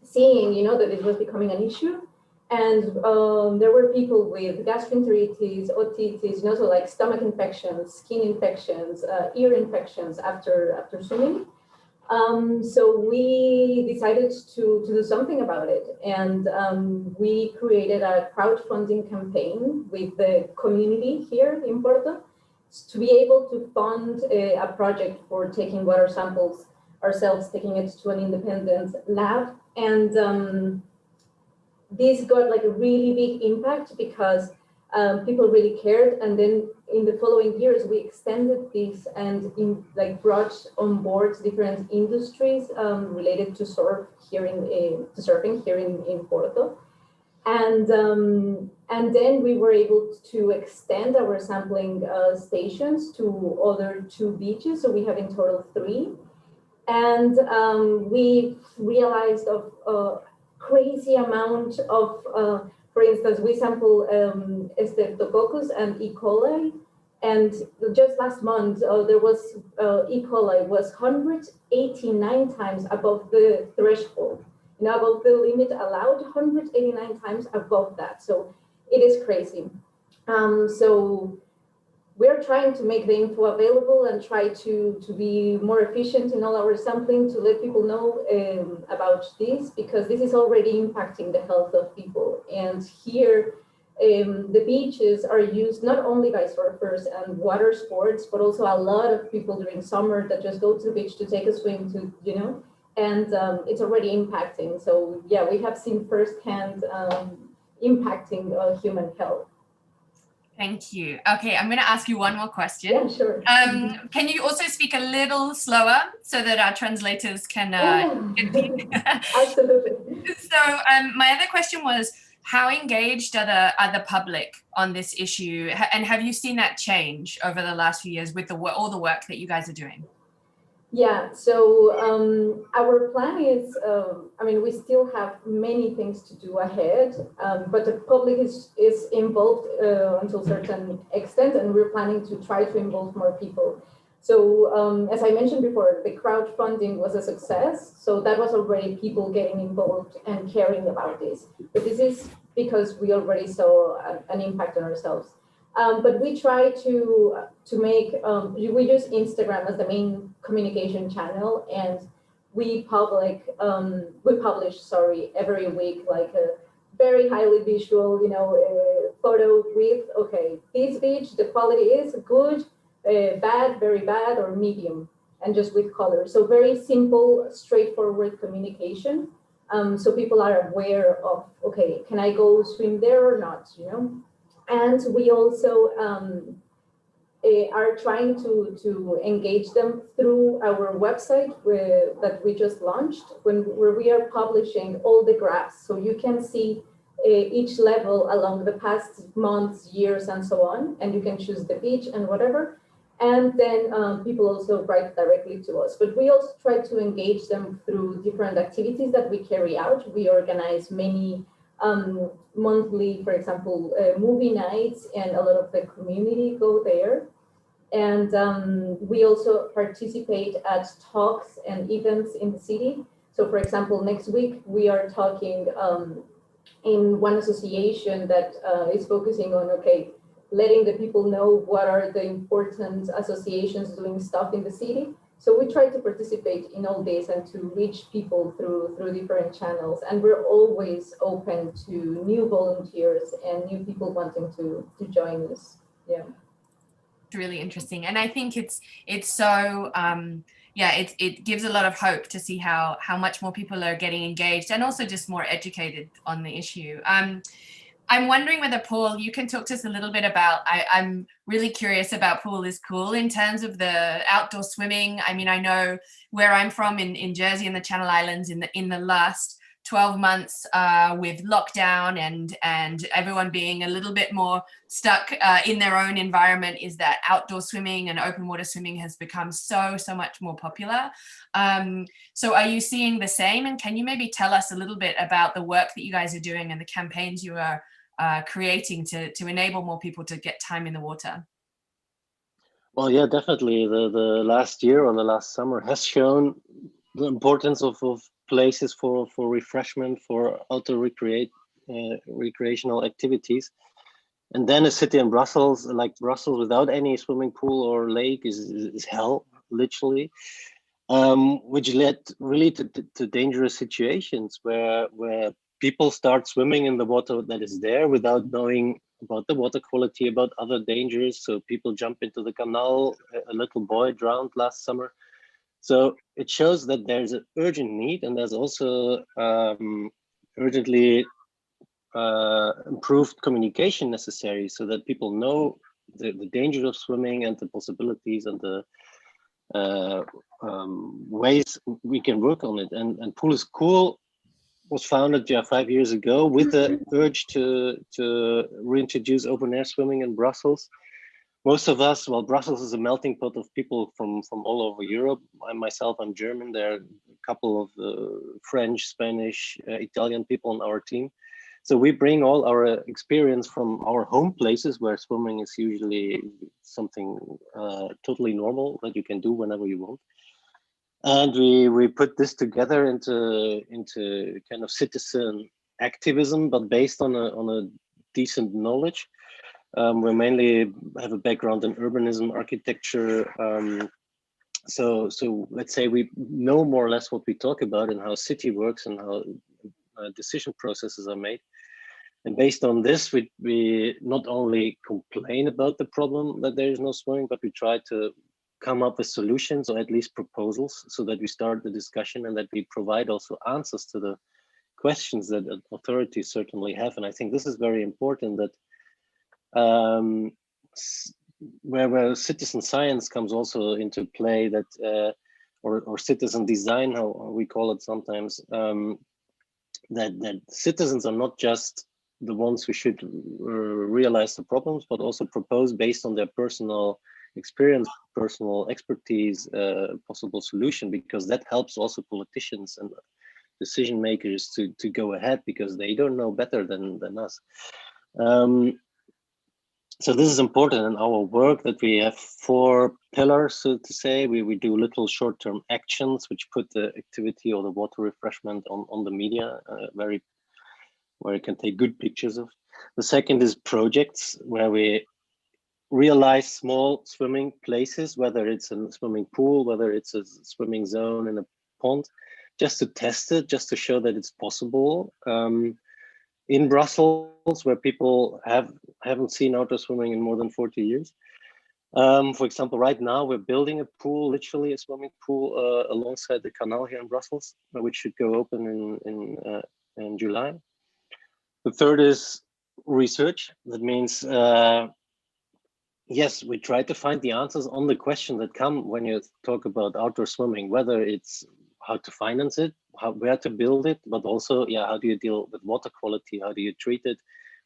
seeing, that it was becoming an issue. And there were people with gastroenteritis, otitis, so like stomach infections, skin infections, ear infections after swimming. So we decided to do something about it. And we created a crowdfunding campaign with the community here in Porto to be able to fund a project for taking water samples ourselves, taking it to an independent lab. And this got like a really big impact, because people really cared. And then in the following years, we extended this and brought on board different industries related to surfing here in Porto. And then we were able to extend our sampling stations to other 2 beaches. So we have in total 3. And we realized of crazy amount of, for instance, we sample Streptococcus and E. coli, and just last month there was E. coli was 189 times above the threshold, above the limit allowed, 189 times above that. So it is crazy. So we're trying to make the info available and try to be more efficient in all our sampling, to let people know about this, because this is already impacting the health of people. And here, the beaches are used not only by surfers and water sports, but also a lot of people during summer that just go to the beach to take a swim, and it's already impacting. So yeah, we have seen firsthand impacting human health. Thank you. Okay, I'm going to ask you one more question. Yeah, sure. Can you also speak a little slower so that our translators can Absolutely. So my other question was, how engaged are the public on this issue? And have you seen that change over the last few years with all the work that you guys are doing? Yeah, so our plan is, I mean, we still have many things to do ahead, but the public is involved until a certain extent, and we're planning to try to involve more people. So as I mentioned before, the crowdfunding was a success. So that was already people getting involved and caring about this. But this is because we already saw an impact on ourselves. But we try to make, we use Instagram as the main communication channel, and we publish every week, like a very highly visual, photo with, okay, this beach, the quality is good, bad, very bad, or medium, and just with color. So very simple, straightforward communication. So people are aware of, okay, can I go swim there or not, And we also are trying to engage them through our website that we just launched, where we are publishing all the graphs. So you can see each level along the past months, years, and so on. And you can choose the beach and whatever. And then people also write directly to us. But we also try to engage them through different activities that we carry out. We organize many monthly, for example, movie nights, and a lot of the community go there. And we also participate at talks and events in the city. So for example, next week we are talking in one association that is focusing on, okay, letting the people know what are the important associations doing stuff in the city. So we try to participate in all this and to reach people through different channels. And we're always open to new volunteers and new people wanting to join us. Yeah. It's really interesting. And I think it's so, it gives a lot of hope to see how much more people are getting engaged and also just more educated on the issue. I'm wondering whether, Paul, you can talk to us a little bit about, I'm really curious about Pool is Cool in terms of the outdoor swimming. I mean, I know where I'm from in Jersey and the Channel Islands in the last 12 months with lockdown and everyone being a little bit more stuck in their own environment, is that outdoor swimming and open water swimming has become so much more popular. So are you seeing the same? And can you maybe tell us a little bit about the work that you guys are doing and the campaigns you are creating to enable more people to get time in the water? Well, yeah, definitely. The last year or the last summer has shown the importance of places for refreshment, for outdoor recreational activities. And then a city in Brussels, like Brussels, without any swimming pool or lake is hell, literally, which led really to dangerous situations where people start swimming in the water that is there without knowing about the water quality, about other dangers. So people jump into the canal. A little boy drowned last summer. So it shows that there's an urgent need, and there's also urgently improved communication necessary so that people know the dangers of swimming and the possibilities and the ways we can work on it. And Pool is Cool was founded 5 years ago with the urge to reintroduce open air swimming in Brussels. Most of us, well, Brussels is a melting pot of people from all over Europe. I'm German. There are a couple of French, Spanish, Italian people on our team. So we bring all our experience from our home places where swimming is usually something totally normal that you can do whenever you want. And we put this together into kind of citizen activism, but based on a decent knowledge. We mainly have a background in urbanism, architecture. So let's say we know more or less what we talk about and how city works and how decision processes are made. And based on this, we not only complain about the problem that there is no swimming, but we try to come up with solutions or at least proposals so that we start the discussion and that we provide also answers to the questions that authorities certainly have. And I think this is very important, that where citizen science comes also into play, that or citizen design, how we call it sometimes, that citizens are not just the ones who should realize the problems, but also propose based on their personal experience, personal expertise, possible solution, because that helps also politicians and decision makers to go ahead, because they don't know better than us. So this is important in our work, that we have 4 pillars, so to say. We do little short-term actions which put the activity or the water refreshment on the media, where you can take good pictures of. The second is projects, where we realize small swimming places, whether it's a swimming pool, whether it's a swimming zone in a pond, just to test it, just to show that it's possible. In Brussels, where people haven't seen outdoor swimming in more than 40 years. For example, right now we're building a pool, literally a swimming pool, alongside the canal here in Brussels, which should go open in July. The third is research. That means, yes, we try to find the answers on the questions that come when you talk about outdoor swimming, whether it's how to finance it, where to build it, but also, yeah, how do you deal with water quality? How do you treat it?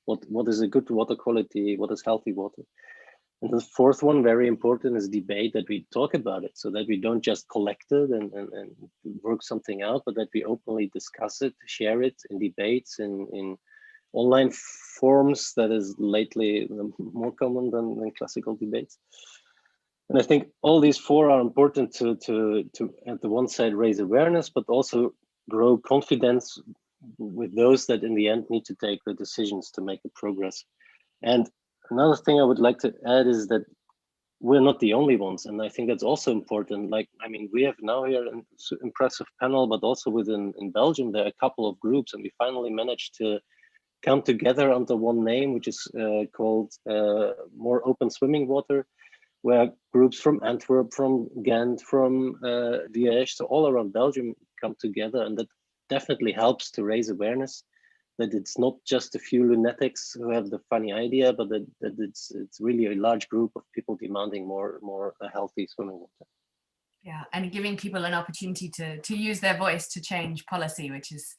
What is a good water quality? What is healthy water? And the fourth one, very important, is debate, that we talk about it, so that we don't just collect it and work something out, but that we openly discuss it, share it in debates, in online forums. That is lately more common than classical debates. And I think all these 4 are important to at the one side raise awareness, but also grow confidence with those that in the end need to take the decisions to make the progress. And another thing I would like to add is that we're not the only ones, and I think that's also important. Like, I mean, we have now here an impressive panel, but also in Belgium there are a couple of groups, and we finally managed to come together under one name, which is called More Open Swimming Water, where groups from Antwerp, from Ghent, from Liège, so all around Belgium come together, and that definitely helps to raise awareness that it's not just a few lunatics who have the funny idea, but that it's really a large group of people demanding more healthy swimming water. Yeah, and giving people an opportunity to use their voice to change policy, which is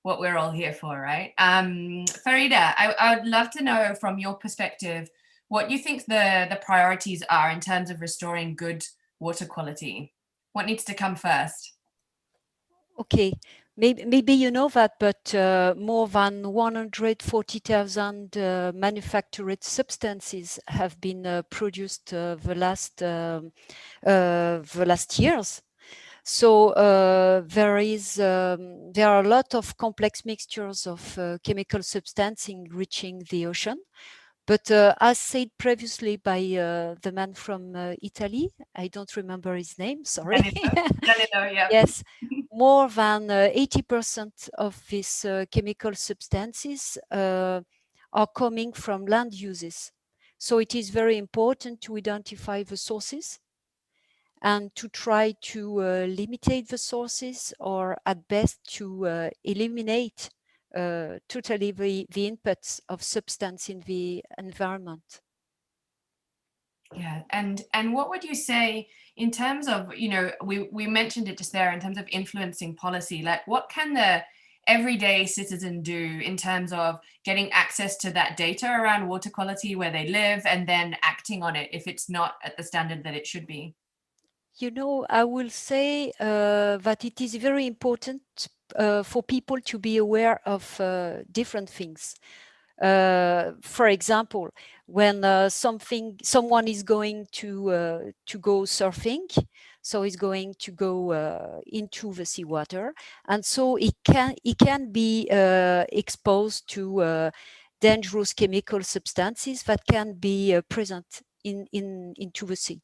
what we're all here for, right? Farida, I would love to know from your perspective what you think the priorities are in terms of restoring good water quality. What needs to come first? Okay, maybe you know that, but more than 140,000 manufactured substances have been produced the last years. So there are a lot of complex mixtures of chemical substances enriching the ocean. But as said previously by the man from Italy, I don't remember his name, sorry. Danilo, yeah. Yes, more than 80% of these chemical substances are coming from land uses. So it is very important to identify the sources and to try to limit the sources, or at best to eliminate totally the inputs of substance in the environment. Yeah, and what would you say in terms of, you know, we mentioned it just there in terms of influencing policy, like what can the everyday citizen do in terms of getting access to that data around water quality where they live, and then acting on it if it's not at the standard that it should be? You know, I will say that it is very important for people to be aware of different things. For example, when someone is going to go surfing, so he's going to go into the seawater, and so he can be exposed to dangerous chemical substances that can be present into the sea.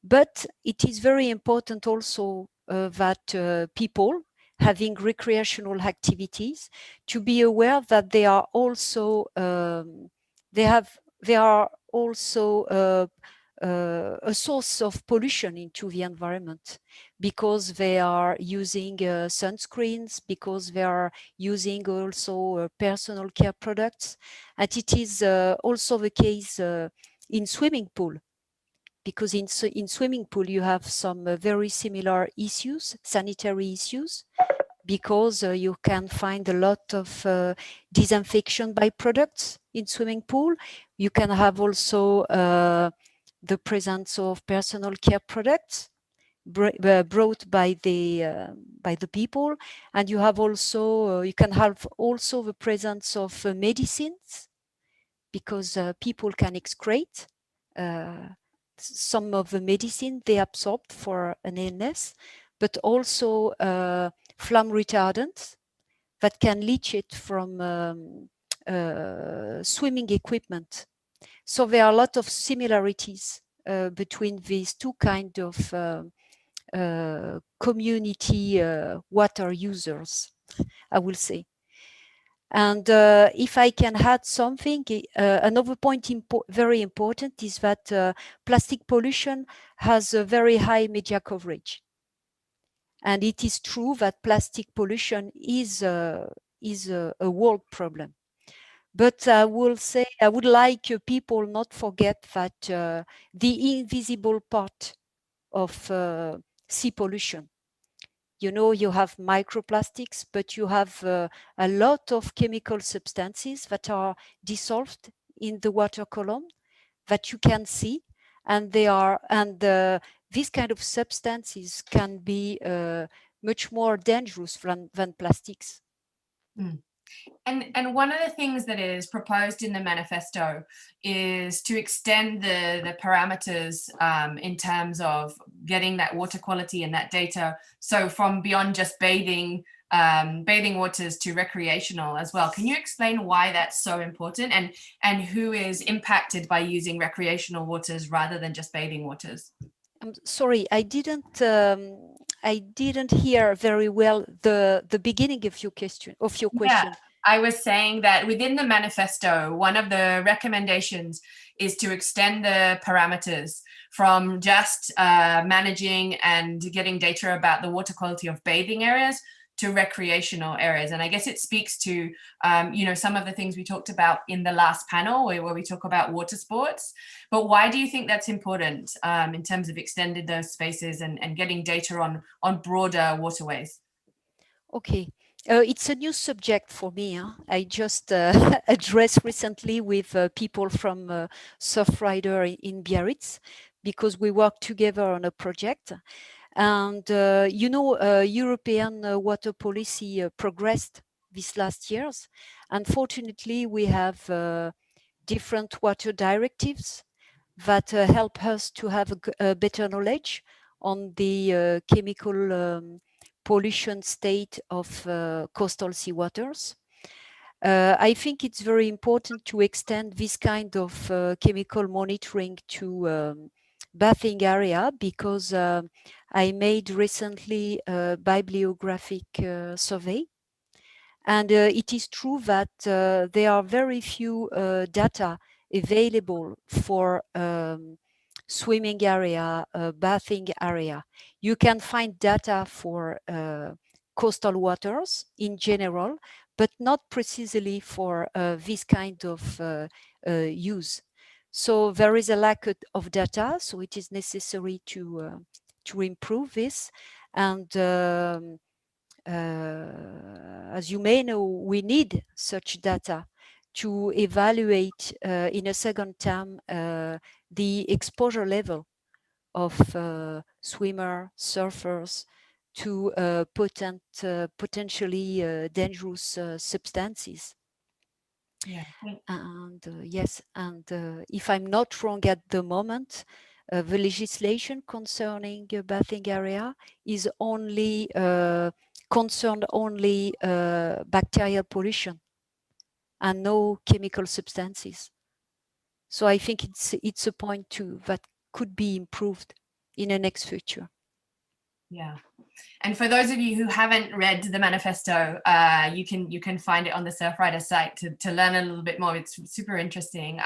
But it is very important also that people having recreational activities to be aware that they are also a source of pollution into the environment, because they are using sunscreens, because they are using also personal care products. And it is also the case in swimming pool, because in swimming pool you have some very similar issues, sanitary issues, because you can find a lot of disinfection byproducts in swimming pool. You can have also the presence of personal care products brought by the people, and you have also you can have also the presence of medicines, because people can excrete some of the medicine they absorbed for an illness, but also flame retardants that can leach it from swimming equipment. So there are a lot of similarities between these two kinds of community water users, I will say. And if I can add something, another point very important is that plastic pollution has a very high media coverage. And it is true that plastic pollution is a world problem. But I will say, I would like people not forget that the invisible part of sea pollution. You know, you have microplastics, but you have a lot of chemical substances that are dissolved in the water column that you can see, and these kind of substances can be much more dangerous than plastics. Mm. And one of the things that is proposed in the manifesto is to extend the parameters in terms of getting that water quality and that data. So from beyond just bathing waters to recreational as well. Can you explain why that's so important, and who is impacted by using recreational waters rather than just bathing waters? I'm sorry, I didn't hear very well the beginning of your question. Yeah, I was saying that within the manifesto, one of the recommendations is to extend the parameters from just managing and getting data about the water quality of bathing areas to recreational areas. And I guess it speaks to, some of the things we talked about in the last panel where we talk about water sports. But why do you think that's important in terms of extending those spaces and getting data on broader waterways? Okay. It's a new subject for me. Huh? I just addressed recently with people from Surfrider in Biarritz, because we worked together on a project. And, European water policy progressed these last years. Unfortunately, we have different water directives that help us to have a better knowledge on the chemical pollution state of coastal seawaters. I think it's very important to extend this kind of chemical monitoring to bathing area, because I made recently a bibliographic survey. And it is true that there are very few data available for swimming area, bathing area. You can find data for coastal waters in general, but not precisely for this kind of use. So there is a lack of data, so it is necessary to improve this. And as you may know, we need such data to evaluate in a second term the exposure level of swimmer, surfers to potentially dangerous substances. Yeah. And yes, and if I'm not wrong at the moment, the legislation concerning bathing area is only concerned only bacterial pollution and no chemical substances. So I think it's a point too that could be improved in the next future. Yeah. And for those of you who haven't read the manifesto, you can find it on the Surfrider site to learn a little bit more. It's super interesting.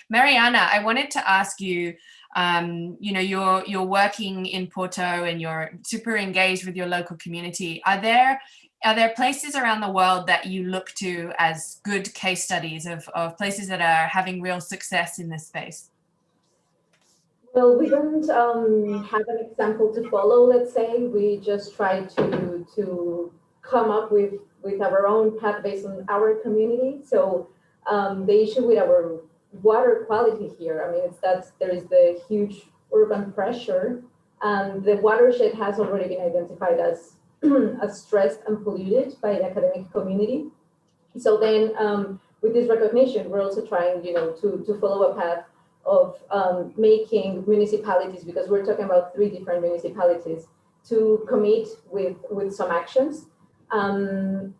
Mariana, I wanted to ask you, you know, you're working in Porto and you're super engaged with your local community. Are there places around the world that you look to as good case studies of places that are having real success in this space? Well, we don't have an example to follow, let's say. We just try to come up with our own path based on our community. So the issue with our water quality here, I mean, it's that there is the huge urban pressure, and the watershed has already been identified as stressed and polluted by the academic community. So then with this recognition, we're also trying, you know, to follow a path of making municipalities, because we're talking about 3 different municipalities, to commit with some actions.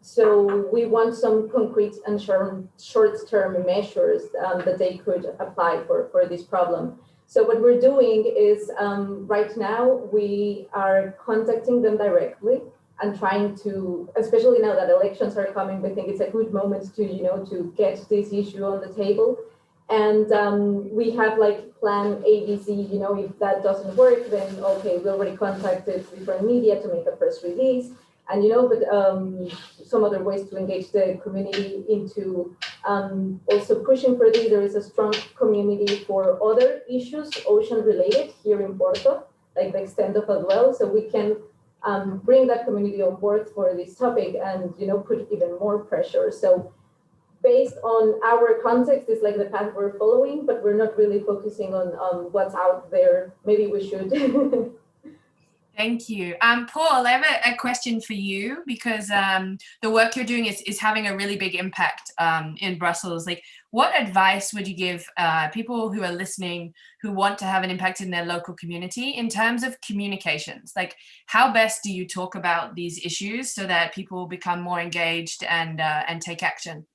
So we want some concrete and short-term measures that they could apply for this problem. So what we're doing is right now we are contacting them directly and trying to, especially now that elections are coming, we think it's a good moment to, you know, to get this issue on the table. And we have like plan ABC, you know, if that doesn't work, then okay, we already contacted different media to make a press release. And, you know, but some other ways to engage the community into also pushing for this. There is a strong community for other issues, ocean related here in Porto, like the extent of as well. So we can bring that community on board for this topic and, you know, put even more pressure. So based on our context is like the path we're following, but we're not really focusing on what's out there. Maybe we should. Thank you. Paul, I have a question for you, because the work you're doing is having a really big impact in Brussels. Like, what advice would you give people who are listening who want to have an impact in their local community in terms of communications? Like, how best do you talk about these issues so that people become more engaged and take action?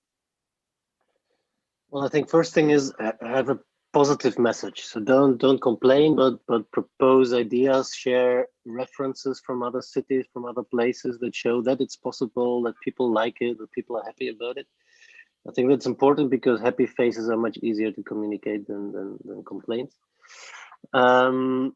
Well, I think first thing is have a positive message. So don't complain, but propose ideas, share references from other cities, from other places that show that it's possible, that people like it, that people are happy about it. I think that's important because happy faces are much easier to communicate than complaints. And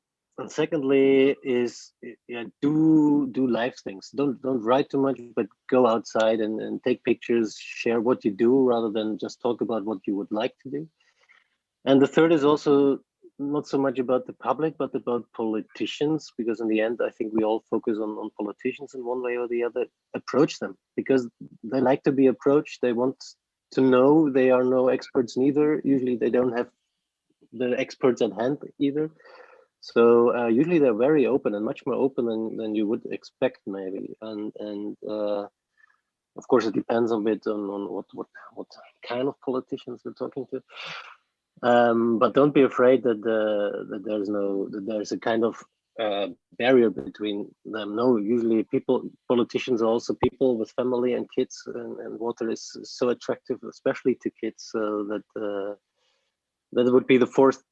secondly is, yeah, do live things. Don't write too much, but go outside and take pictures, share what you do rather than just talk about what you would like to do. And the third is also not so much about the public, but about politicians, because in the end, I think we all focus on politicians in one way or the other. Approach them because they like to be approached. They want to know. They are no experts neither. Usually they don't have the experts at hand either. So usually they're very open and much more open than you would expect maybe. And of course it depends a bit on what kind of politicians we're talking to. But don't be afraid that there's a kind of barrier between them. No, usually politicians are also people with family and kids, and water is so attractive, especially to kids. So that would be the fourth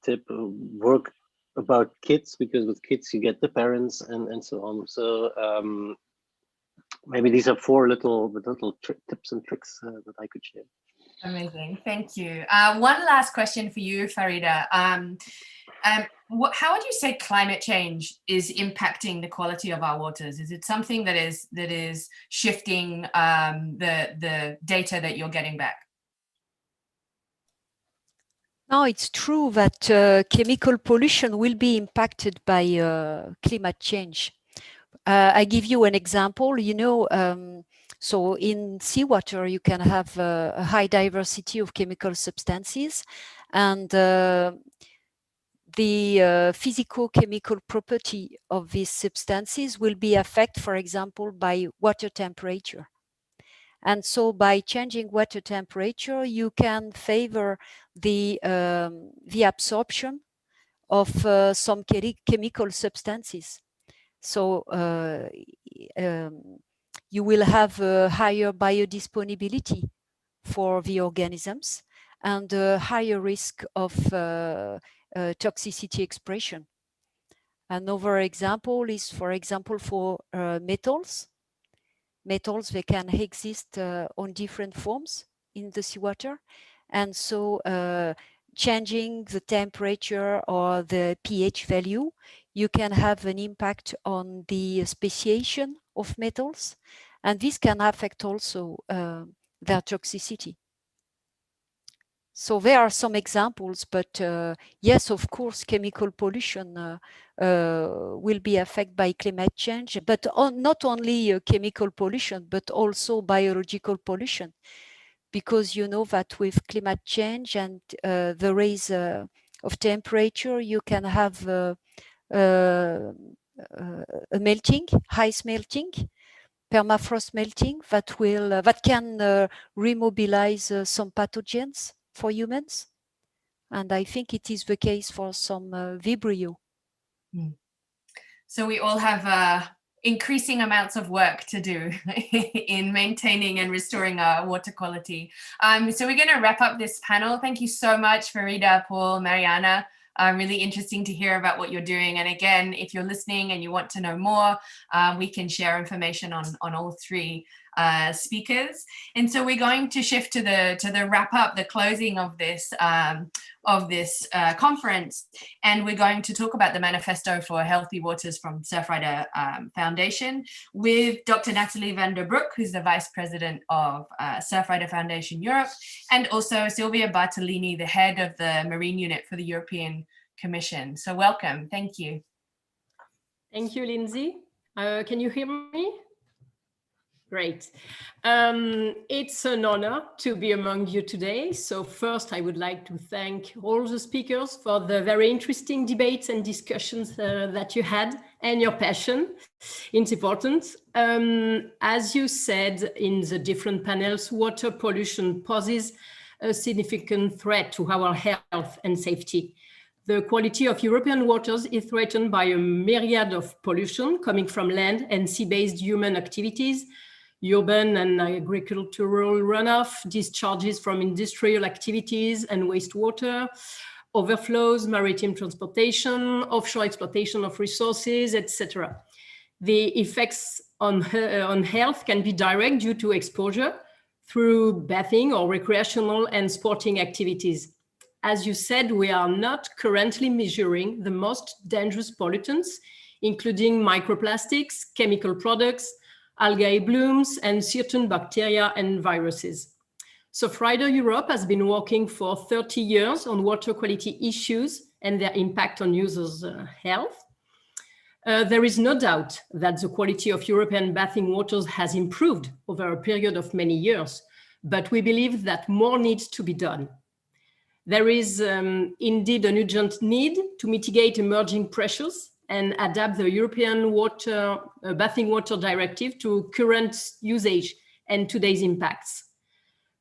tip: work about kids, because with kids you get the parents and so on. So maybe these are 4 little tips and tricks that I could share. Amazing, thank you. One last question for you, Farida. How would you say climate change is impacting the quality of our waters? Is it something that is shifting the data that you're getting back? No, it's true that chemical pollution will be impacted by climate change. I give you an example. You know, so in seawater, you can have a high diversity of chemical substances, and the physico-chemical property of these substances will be affected, for example, by water temperature. And so by changing water temperature, you can favor the absorption of some chemical substances. So you will have a higher biodisponibility for the organisms and a higher risk of toxicity expression. Another example is, for example, for metals. Metals, they can exist on different forms in the seawater. And so changing the temperature or the pH value, you can have an impact on the speciation of metals. And this can affect also their toxicity. So there are some examples, but yes, of course, chemical pollution will be affected by climate change, but not only chemical pollution, but also biological pollution. Because you know that with climate change and the rise of temperature, you can have a melting, ice melting, permafrost melting that can remobilize some pathogens for humans. And I think it is the case for some Vibrio. So we all have increasing amounts of work to do in maintaining and restoring our water quality. So we're going to wrap up this panel. Thank you so much, Farida, Paul, Mariana. Really interesting to hear about what you're doing. And again, if you're listening and you want to know more, we can share information on all three speakers. And so we're going to shift to the wrap up, the closing of this conference, and we're going to talk about the Manifesto for Healthy Waters from Surfrider Foundation with Dr. Nathalie van der Broek, who's the Vice President of Surfrider Foundation Europe, and also Silvia Bartolini, the head of the Marine Unit for the European Commission. So welcome. Thank you. Thank you, Lindsay. Can you hear me? Great. It's an honor to be among you today. So first, I would like to thank all the speakers for the very interesting debates and discussions that you had and your passion. It's important. As you said in the different panels, water pollution poses a significant threat to our health and safety. The quality of European waters is threatened by a myriad of pollution coming from land and sea-based human activities, urban and agricultural runoff, discharges from industrial activities and wastewater, overflows, maritime transportation, offshore exploitation of resources, etc. The effects on health can be direct due to exposure through bathing or recreational and sporting activities. As you said, we are not currently measuring the most dangerous pollutants, including microplastics, chemical products, algae blooms, and certain bacteria and viruses. Surfrider Europe has been working for 30 years on water quality issues and their impact on users' health. There is no doubt that the quality of European bathing waters has improved over a period of many years, but we believe that more needs to be done. There is indeed an urgent need to mitigate emerging pressures and adapt the European Bathing Water Directive to current usage and today's impacts.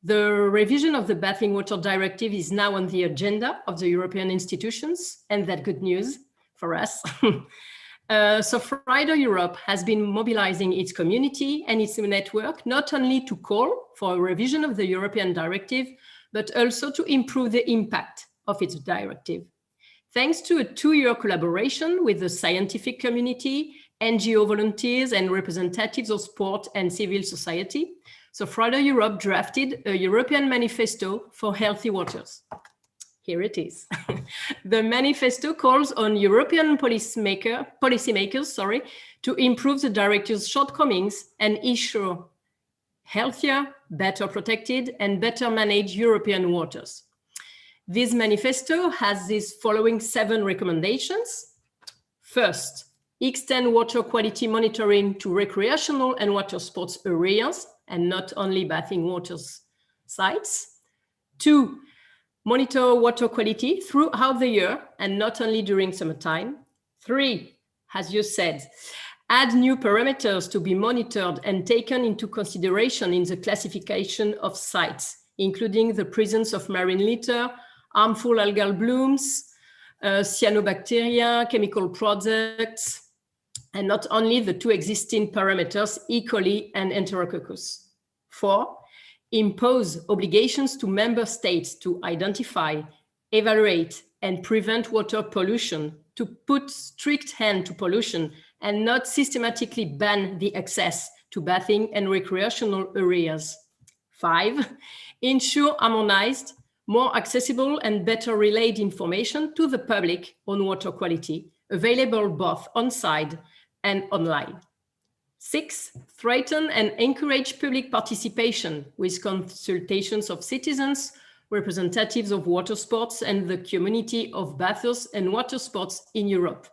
The revision of the Bathing Water Directive is now on the agenda of the European institutions, and that's good news for us. Surfrider Europe has been mobilizing its community and its network not only to call for a revision of the European Directive, but also to improve the impact of its directive. Thanks to a 2-year collaboration with the scientific community, NGO volunteers, and representatives of sport and civil society, Surfrider Europe drafted a European Manifesto for Healthy Waters. Here it is. The manifesto calls on European policymakers to improve the directive's shortcomings and ensure healthier, better protected, and better managed European waters. This manifesto has these following 7 recommendations. First, extend water quality monitoring to recreational and water sports areas, and not only bathing waters sites. 2, monitor water quality throughout the year and not only during summertime. 3, as you said, add new parameters to be monitored and taken into consideration in the classification of sites, including the presence of marine litter, harmful algal blooms, cyanobacteria, chemical products, and not only the 2 existing parameters, E. coli and Enterococcus. 4, impose obligations to member states to identify, evaluate, and prevent water pollution, to put strict hand to pollution and not systematically ban the access to bathing and recreational areas. 5, ensure harmonized, more accessible and better relayed information to the public on water quality, available both on-site and online. 6, strengthen and encourage public participation with consultations of citizens, representatives of water sports and the community of bathers and water sports in Europe.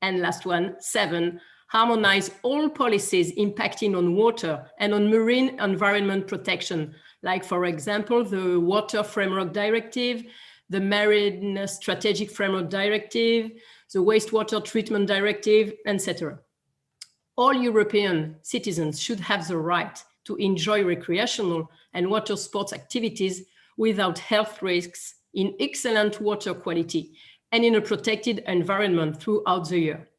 And last one, 7, harmonize all policies impacting on water and on marine environment protection, like, for example, the Water Framework Directive, the Marine Strategic Framework Directive, the Wastewater Treatment Directive, etc. All European citizens should have the right to enjoy recreational and water sports activities without health risks, in excellent water quality, and in a protected environment throughout the year.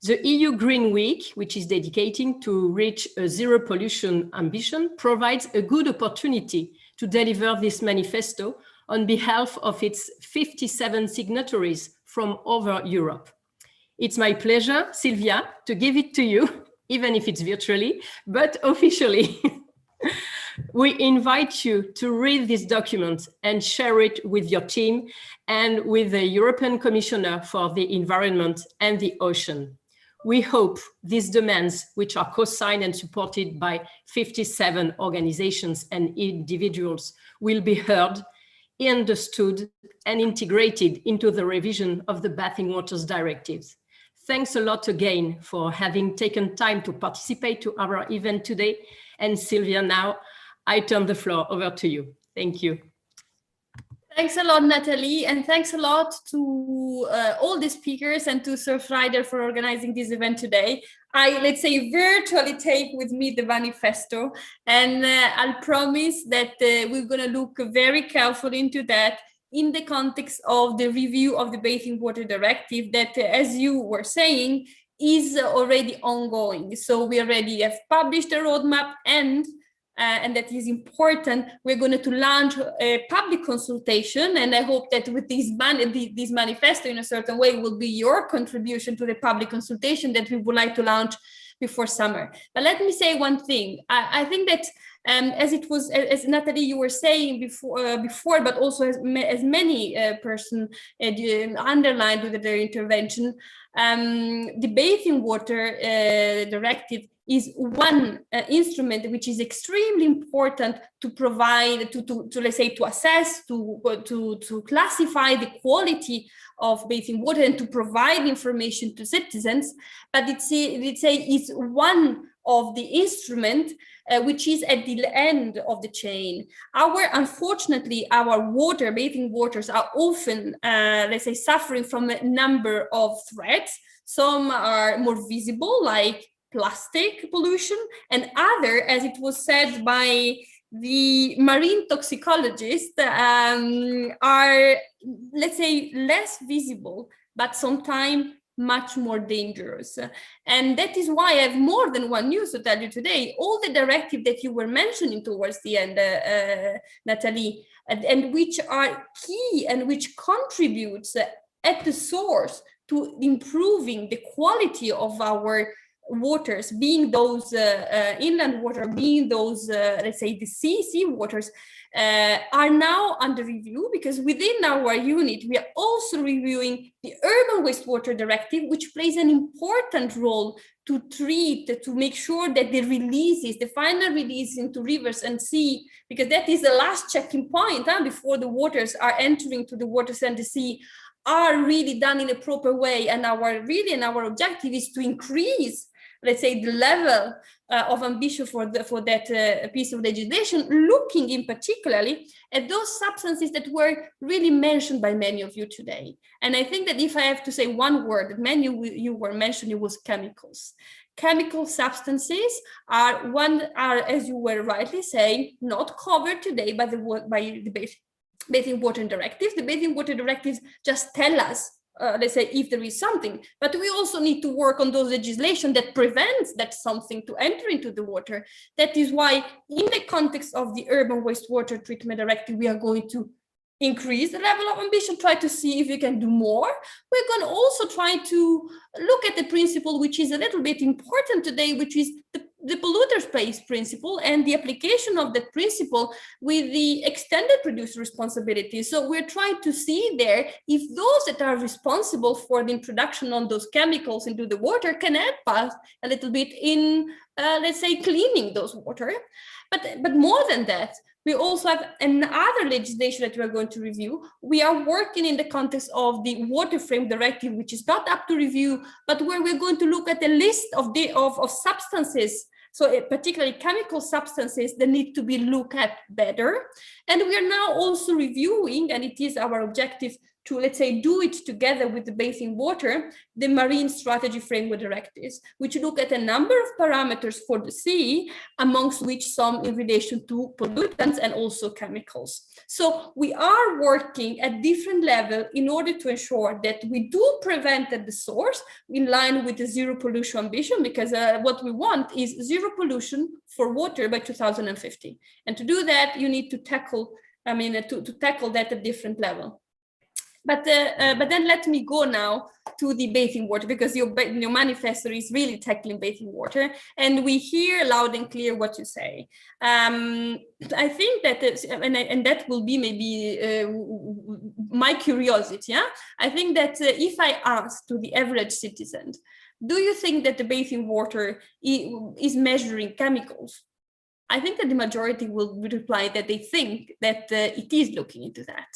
The EU Green Week, which is dedicated to reach a zero pollution ambition, provides a good opportunity to deliver this manifesto on behalf of its 57 signatories from over Europe. It's my pleasure, Sylvia, to give it to you, even if it's virtually, but officially. We invite you to read this document and share it with your team and with the European Commissioner for the Environment and the Ocean. We hope these demands, which are co-signed and supported by 57 organizations and individuals, will be heard, understood, and integrated into the revision of the Bathing Waters Directives. Thanks a lot again for having taken time to participate to our event today. And Sylvia, now I turn the floor over to you. Thank you. Thanks a lot, Natalie, and thanks a lot to all the speakers and to Surfrider for organizing this event today. I, let's say, virtually take with me the manifesto, and I'll promise that we're going to look very carefully into that in the context of the review of the Bathing Water Directive that, as you were saying, is already ongoing. So we already have published a roadmap, and that is important. We're going to launch a public consultation, and I hope that with this manifesto in a certain way will be your contribution to the public consultation that we would like to launch before summer. But let me say one thing. I think that as Natalie, you were saying before, but also as many persons underlined with their intervention, the Bathing Water Directive is one instrument which is extremely important to provide, to let's say, to assess, to classify the quality of bathing water and to provide information to citizens. But it's one of the instrument which is at the end of the chain. Unfortunately, our bathing waters are often, let's say, suffering from a number of threats. Some are more visible, like plastic pollution, and other, as it was said by the marine toxicologists, are, let's say, less visible, but sometimes much more dangerous. And that is why I have more than one news to tell you today. All the directives that you were mentioning towards the end, Natalie, and which are key and which contributes at the source to improving the quality of our waters, being those inland water, being those, let's say, the sea waters, are now under review, because within our unit, we are also reviewing the Urban Wastewater Directive, which plays an important role to make sure that the final release into rivers and sea, because that is the last checking point before the waters are entering to the waters and the sea, are really done in a proper way. And our objective is to increase, let's say, the level of ambition for that piece of legislation, looking in particularly at those substances that were really mentioned by many of you today. And I think that if I have to say one word that many of you were mentioning, was chemicals. Chemical substances are, as you were rightly saying, not covered today by the Bathing Water Directive. The Bathing Water Directives just tell us, let's say, if there is something, but we also need to work on those legislation that prevents that something to enter into the water. That is why, in the context of the Urban Wastewater Treatment Directive, we are going to increase the level of ambition, try to see if we can do more. We're going to also try to look at the principle which is a little bit important today, which is the polluter pays principle and the application of that principle with the extended producer responsibility. So we're trying to see there if those that are responsible for the introduction of those chemicals into the water can help us a little bit in, let's say, cleaning those water. But more than that, we also have another legislation that we are going to review. We are working in the context of the Water Frame Directive, which is not up to review, but where we're going to look at a list of substances, so particularly chemical substances that need to be looked at better. And we are now also reviewing, and it is our objective to, let's say, do it together with the bathing water, the Marine Strategy Framework Directives, which look at a number of parameters for the sea, amongst which some in relation to pollutants and also chemicals. So we are working at different levels in order to ensure that we do prevent at the source in line with the zero pollution ambition, because what we want is zero pollution for water by 2050. And to do that, you need to tackle, to tackle that at different level. But then let me go now to the bathing water, because your manifesto is really tackling bathing water, and we hear loud and clear what you say. I think that, and that will be maybe my curiosity. Yeah? I think that if I ask to the average citizen, do you think that the bathing water is measuring chemicals? I think that the majority will reply that they think that it is looking into that.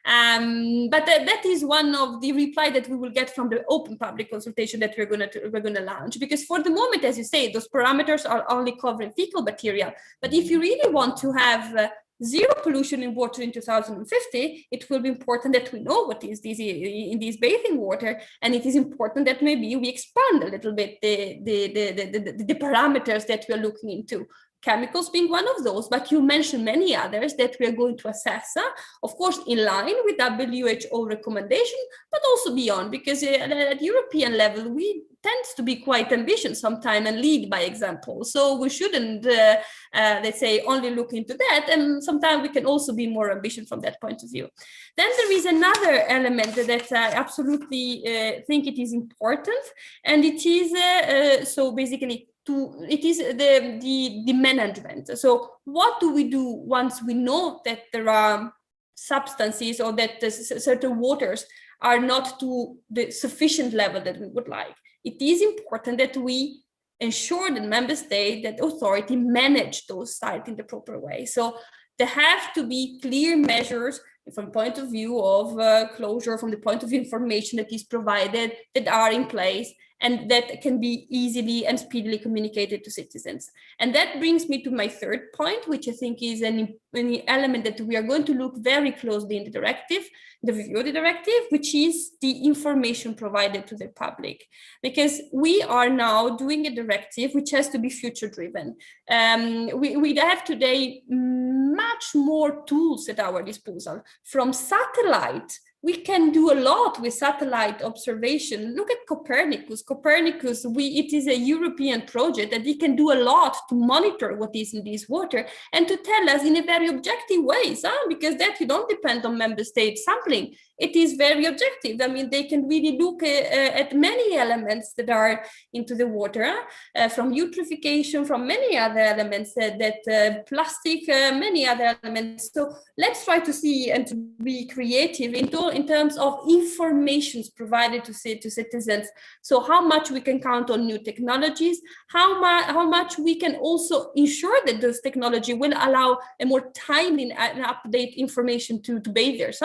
But that is one of the reply that we will get from the open public consultation that we're going to launch, because for the moment, as you say, those parameters are only covering fecal material. But if you really want to have zero pollution in water in 2050, it will be important that we know what is this in this bathing water, and it is important that maybe we expand a little bit the parameters that we are looking into. Chemicals being one of those, but you mentioned many others that we are going to assess, of course, in line with WHO recommendation, but also beyond, because at European level, we tend to be quite ambitious sometimes and lead by example. So we shouldn't, let's say, only look into that, and sometimes we can also be more ambitious from that point of view. Then there is another element that I absolutely think it is important, and it is, so basically, it is the management. So what do we do once we know that there are substances or that certain waters are not to the sufficient level that we would like? It is important that we ensure that member state, that authority manage those sites in the proper way. So there have to be clear measures from the point of view of closure, from the point of view information that is provided, that are in place, and that can be easily and speedily communicated to citizens. And that brings me to my third point, which I think is an element that we are going to look very closely in the directive, the review of the directive, which is the information provided to the public. Because we are now doing a directive which has to be future driven. We have today much more tools at our disposal. From satellite, we can do a lot with satellite observation. Look at Copernicus. Copernicus, it is a European project that it can do a lot to monitor what is in this water and to tell us in a very objective ways, because that you don't depend on member state sampling. It is very objective. I mean, they can really look at many elements that are into the water, from eutrophication, from many other elements, plastic, many other elements. So let's try to see and to be creative in terms of information provided to citizens. So how much we can count on new technologies, how much we can also ensure that this technology will allow a more timely and up-to-date information to bathers,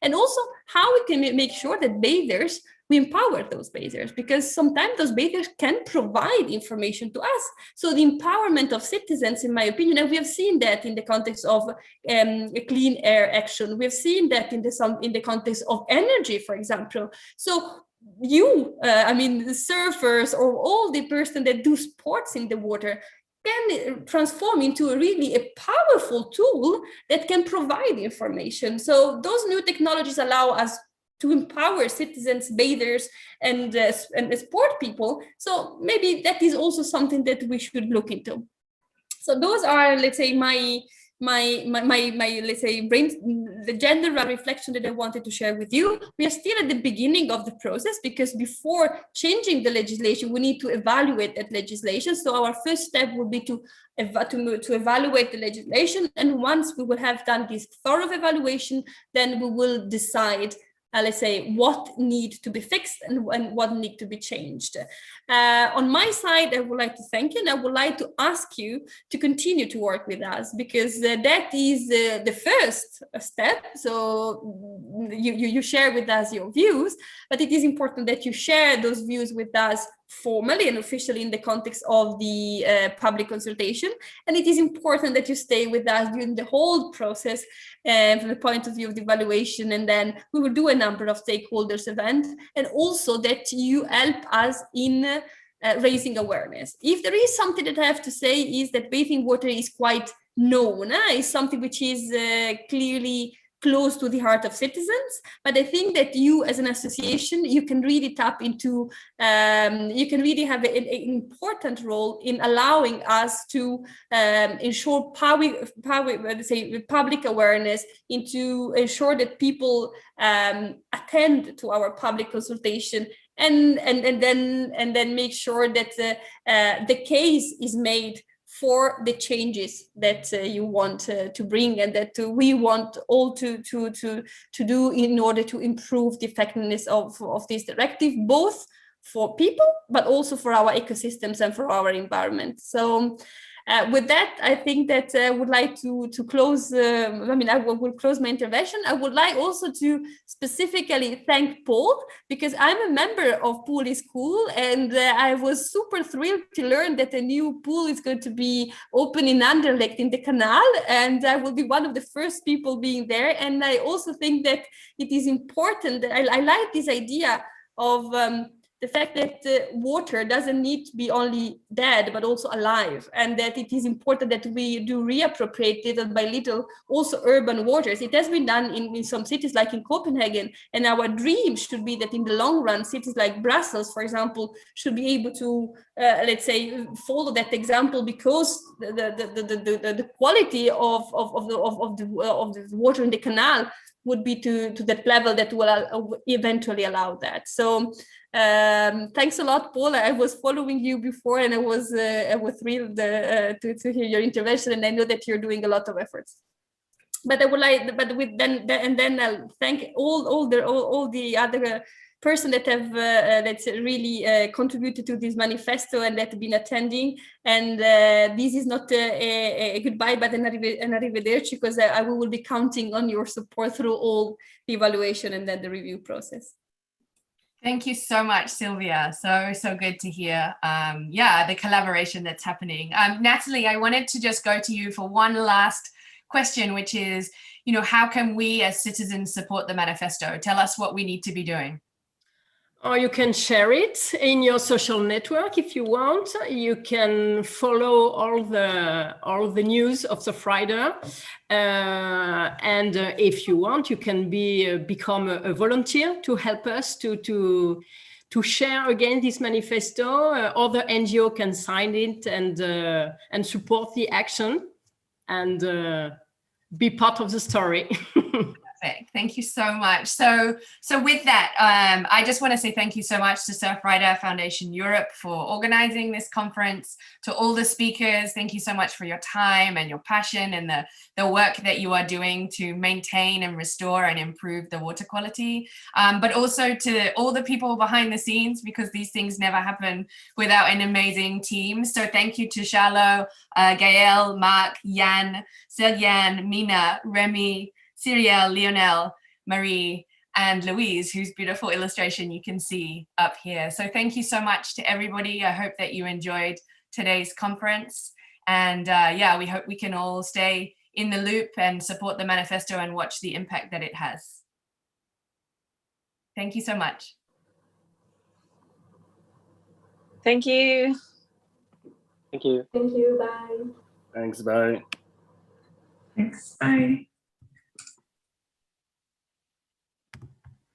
and also how we can make sure that bathers, we empower those bathers, because sometimes those bathers can provide information to us. So the empowerment of citizens, in my opinion, and we have seen that in the context of clean air action, we have seen that in the context of energy, for example. So you, the surfers or all the person that do sports in the water can transform into a powerful tool that can provide information. So those new technologies allow us to empower citizens, bathers, and sport people. So maybe that is also something that we should look into. So those are, let's say, my let's say the general reflection that I wanted to share with you. We are still at the beginning of the process, because before changing the legislation, we need to evaluate that legislation. So our first step will be to evaluate the legislation, and once we will have done this thorough evaluation, then we will decide let's say what needs to be fixed and what needs to be changed. On my side, I would like to thank you, and I would like to ask you to continue to work with us, because that is the first step. So you share with us your views, but it is important that you share those views with us formally and officially in the context of the public consultation. And it is important that you stay with us during the whole process from the point of view of the evaluation, and then we will do a number of stakeholders events, and also that you help us in raising awareness. If there is something that I have to say, is that bathing water is quite known, it's something which is clearly close to the heart of citizens, but I think that you as an association, you can really tap into, you can really have an important role in allowing us to ensure public awareness, into ensure that people attend to our public consultation, and then make sure that the case is made for the changes that you want to bring, and that we want all to do in order to improve the effectiveness of this directive, both for people, but also for our ecosystems and for our environment. So with that, I think that I would like to close, I will close my intervention. I would like also to specifically thank Paul, because I'm a member of Pool School, and I was super thrilled to learn that a new pool is going to be open in Anderlecht in the canal, and I will be one of the first people being there. And I also think that it is important, that I like this idea of the fact that water doesn't need to be only dead, but also alive, and that it is important that we do reappropriate little by little also urban waters. It has been done in some cities like in Copenhagen, and our dream should be that in the long run, cities like Brussels, for example, should be able to, let's say, follow that example, because the quality of the water in the canal would be to that level that will eventually allow that. So thanks a lot, Paul. I was following you before, and I was thrilled to hear your intervention, and I know that you're doing a lot of efforts. But I would like, but with then I'll thank all the other person that have that's really contributed to this manifesto and that have been attending. And this is not a goodbye, but an arrivederci, because we will be counting on your support through all the evaluation and then the review process. Thank you so much, Sylvia. So good to hear. The collaboration that's happening. Natalie, I wanted to just go to you for one last question, which is, how can we as citizens support the manifesto? Tell us what we need to be doing. Or you can share it in your social network if you want. You can follow all the news of Surfrider, and if you want, you can become a volunteer to help us to share again this manifesto. Other NGO can sign it and support the action and be part of the story. Perfect. Thank you so much. So with that, I just want to say thank you so much to Surfrider Foundation Europe for organizing this conference. To all the speakers, thank you so much for your time and your passion and the work that you are doing to maintain and restore and improve the water quality. But also to all the people behind the scenes, because these things never happen without an amazing team. So thank you to Charlotte, Gaël, Marc, Yann, Celiane, Mina, Remy, Cyrielle, Lionel, Marie, and Louise, whose beautiful illustration you can see up here. So thank you so much to everybody. I hope that you enjoyed today's conference. And we hope we can all stay in the loop and support the manifesto and watch the impact that it has. Thank you so much. Thank you. Thank you. Thank you. Bye. Thanks, bye. Thanks. Bye.